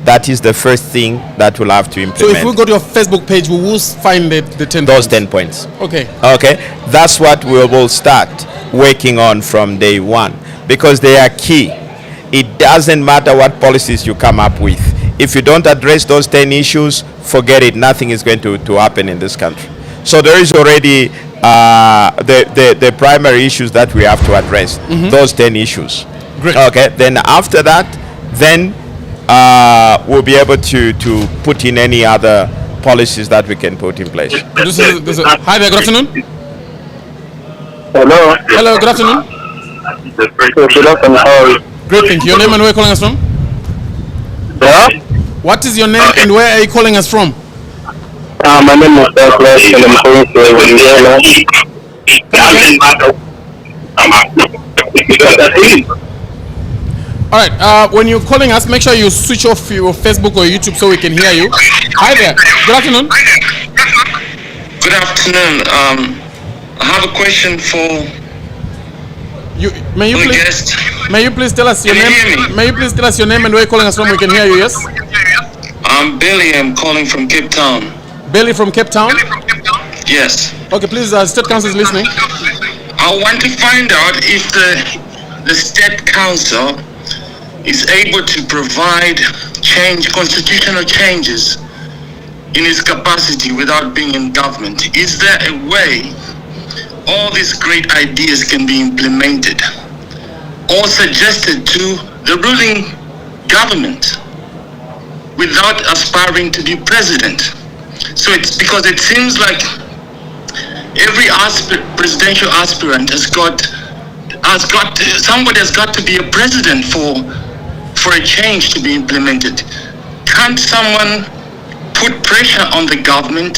That is the first thing that we'll have to So implement. if we go to your Facebook page, we will find the 10 Those points. 10 points. Okay. Okay, that's what we will start working on from day one, because they are key. It doesn't matter what policies you come up with. If you don't address those 10 issues, forget it. Nothing is going to happen in this country. So there is already the primary issues that we have to address. Those 10 issues. Great. Okay, then after that, then we'll be able to put in any other policies that we can put in place. Hi there, good afternoon. Hello. Hello, good afternoon. Good afternoon. How are you? Great, thank you. Your name and where are you calling us from? Yeah? What is your name and where are you calling us from? My name is Douglas and I'm calling from Indiana. All right, when you're calling us, make sure you switch off your Facebook or YouTube so we can hear you. Hi there. Good afternoon. Good afternoon. I have a question for You may you the please guest. may you please tell us your Can you name? hear me? May you please tell us your name and where you're calling us from? We can hear you. Yes. I'm Billy. I'm calling from Cape Town. Billy from Cape Town. Yes. Okay, please, State Council is listening. I want to find out if the State Council is able to provide constitutional changes in its capacity without being in government. Is there a way all these great ideas can be implemented or suggested to the ruling government without aspiring to be president? So it's because it seems like every presidential aspirant somebody has got to be a president for a change to be implemented. Can't someone put pressure on the government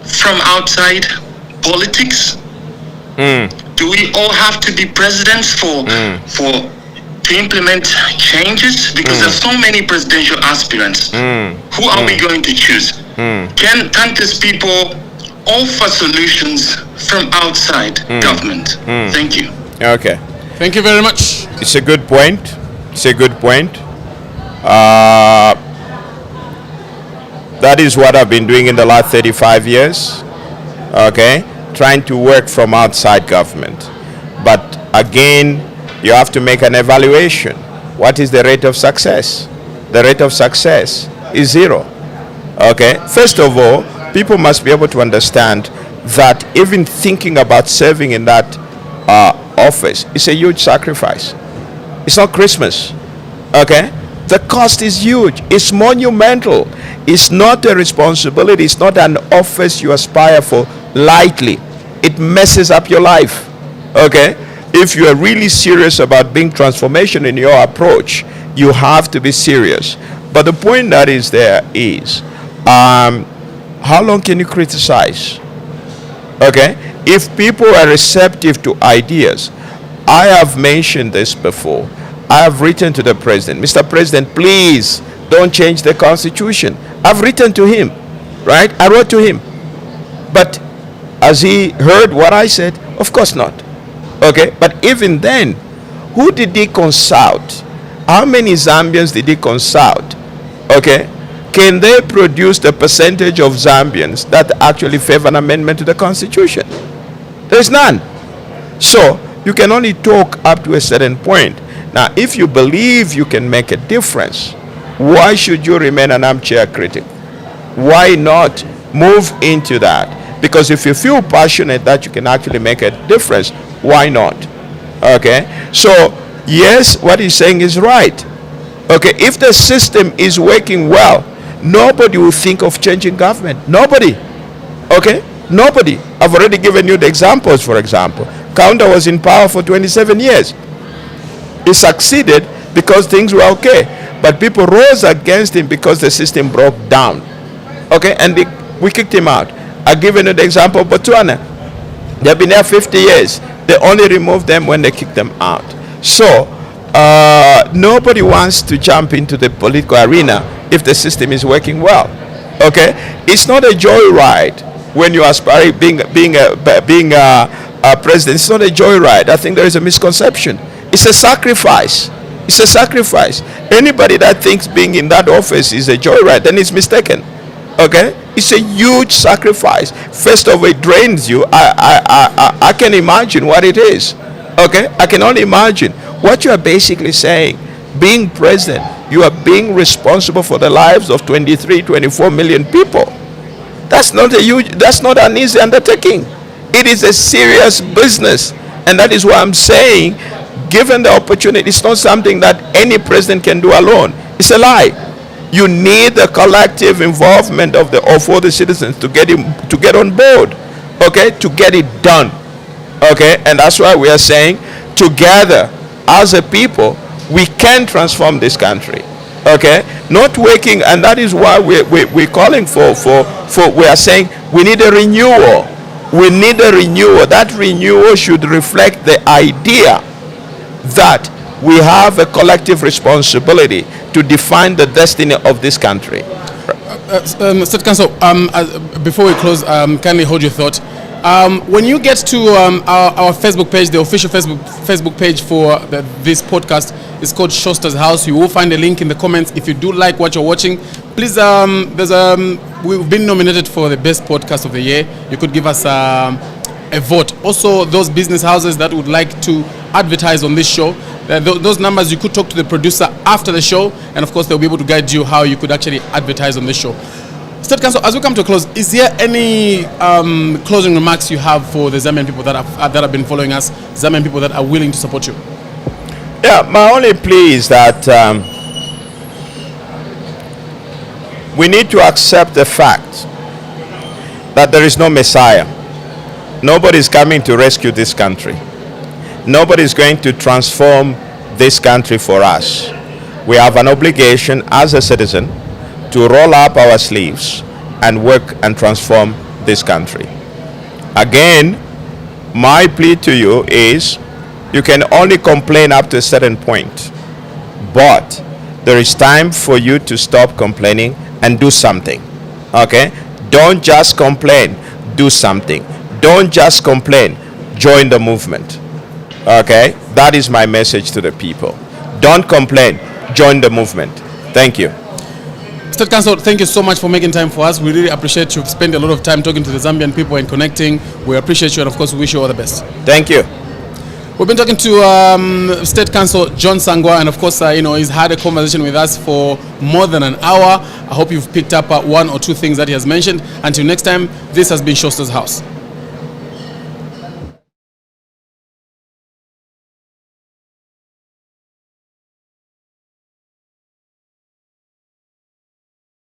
from outside politics? Do we all have to be presidents to implement changes? Because there's so many presidential aspirants. Who are we going to choose? Can't these people offer solutions from outside government? Thank you. Okay. Thank you very much. It's a good point. That is what I've been doing in the last 35 years. Okay. Trying to work from outside government. But again, you have to make an evaluation. What is the rate of success? The rate of success is 0. Okay. First of all, people must be able to understand that even thinking about serving in that office is a huge sacrifice. It's not Christmas. Okay. The cost is huge. It's monumental. It's not a responsibility. It's not an office you aspire for lightly. It messes up your life. Okay. If you are really serious about being transformation in your approach, you have to be serious. But the point that is there is, how long can you criticize? Okay. If people are receptive to ideas, I have mentioned this before. I have written to the president, Mr. President, please don't change the constitution. I've written to him, right? I wrote to him. But has he heard what I said? Of course not. Okay, but even then, who did he consult? How many Zambians did he consult? Okay, can they produce the percentage of Zambians that actually favor an amendment to the constitution? There's none. So you can only talk up to a certain point. Now, if you believe you can make a difference, why should you remain an armchair critic? Why not move into that? Because if you feel passionate that you can actually make a difference, why not? Okay, so yes, what he's saying is right. Okay, if the system is working well, nobody will think of changing government. Nobody. Okay, nobody. I've already given you the examples. For example, Kaunda was in power for 27 years. He succeeded because things were okay, but people rose against him because the system broke down. Okay, and we kicked him out. I've given you the example of Botswana. They've been there 50 years. They only removed them when they kicked them out. So nobody wants to jump into the political arena if the system is working well. Okay, it's not a joyride when you aspire being a president. It's not a joyride. I think there is a misconception. It's a sacrifice. It's a sacrifice. Anybody that thinks being in that office is a joyride, then is mistaken. Okay, it's a huge sacrifice. First of all, it drains you. I can imagine what it is. Okay, I can only imagine what you are basically saying. Being president, you are being responsible for the lives of 24 million people. That's not an easy undertaking. It is a serious business, and that is why I'm saying, given the opportunity, it's not something that any president can do alone. It's a lie. You need the collective involvement of all the citizens to get on board, okay, to get it done, okay, and that's why we are saying, together as a people, we can transform this country, okay, not working, and that is why we're calling for. We are saying we need a renewal. We need a renewal. That renewal should reflect the idea that we have a collective responsibility to define the destiny of this country. State Council, before we close, kindly hold your thought. When you get to our Facebook page, the official Facebook page for this podcast is called Showstar's House. You will find a link in the comments. If you do like what you're watching, Please, we've been nominated for the best podcast of the year. You could give us a vote. Also, those business houses that would like to advertise on this show, those numbers, you could talk to the producer after the show, and of course they'll be able to guide you how you could actually advertise on this show. State Council, as we come to a close, is there any closing remarks you have for the Zambian people that have been following us, Zambian people that are willing to support you? Yeah, my only plea is that we need to accept the fact that there is no Messiah. Nobody is coming to rescue this country. Nobody is going to transform this country for us. We have an obligation as a citizen to roll up our sleeves and work and transform this country. Again, my plea to you is you can only complain up to a certain point, but there is time for you to stop complaining and do something. Okay? Don't just complain, do something. Don't just complain, join the movement. Okay? That is my message to the people. Don't complain, join the movement. Thank you. State Council, thank you so much for making time for us. We really appreciate you've spent a lot of time talking to the Zambian people and connecting. We appreciate you, and of course we wish you all the best. Thank you. We've been talking to State Council John Sangwa, and of course, he's had a conversation with us for more than an hour. I hope you've picked up one or two things that he has mentioned. Until next time, this has been Showstar's House.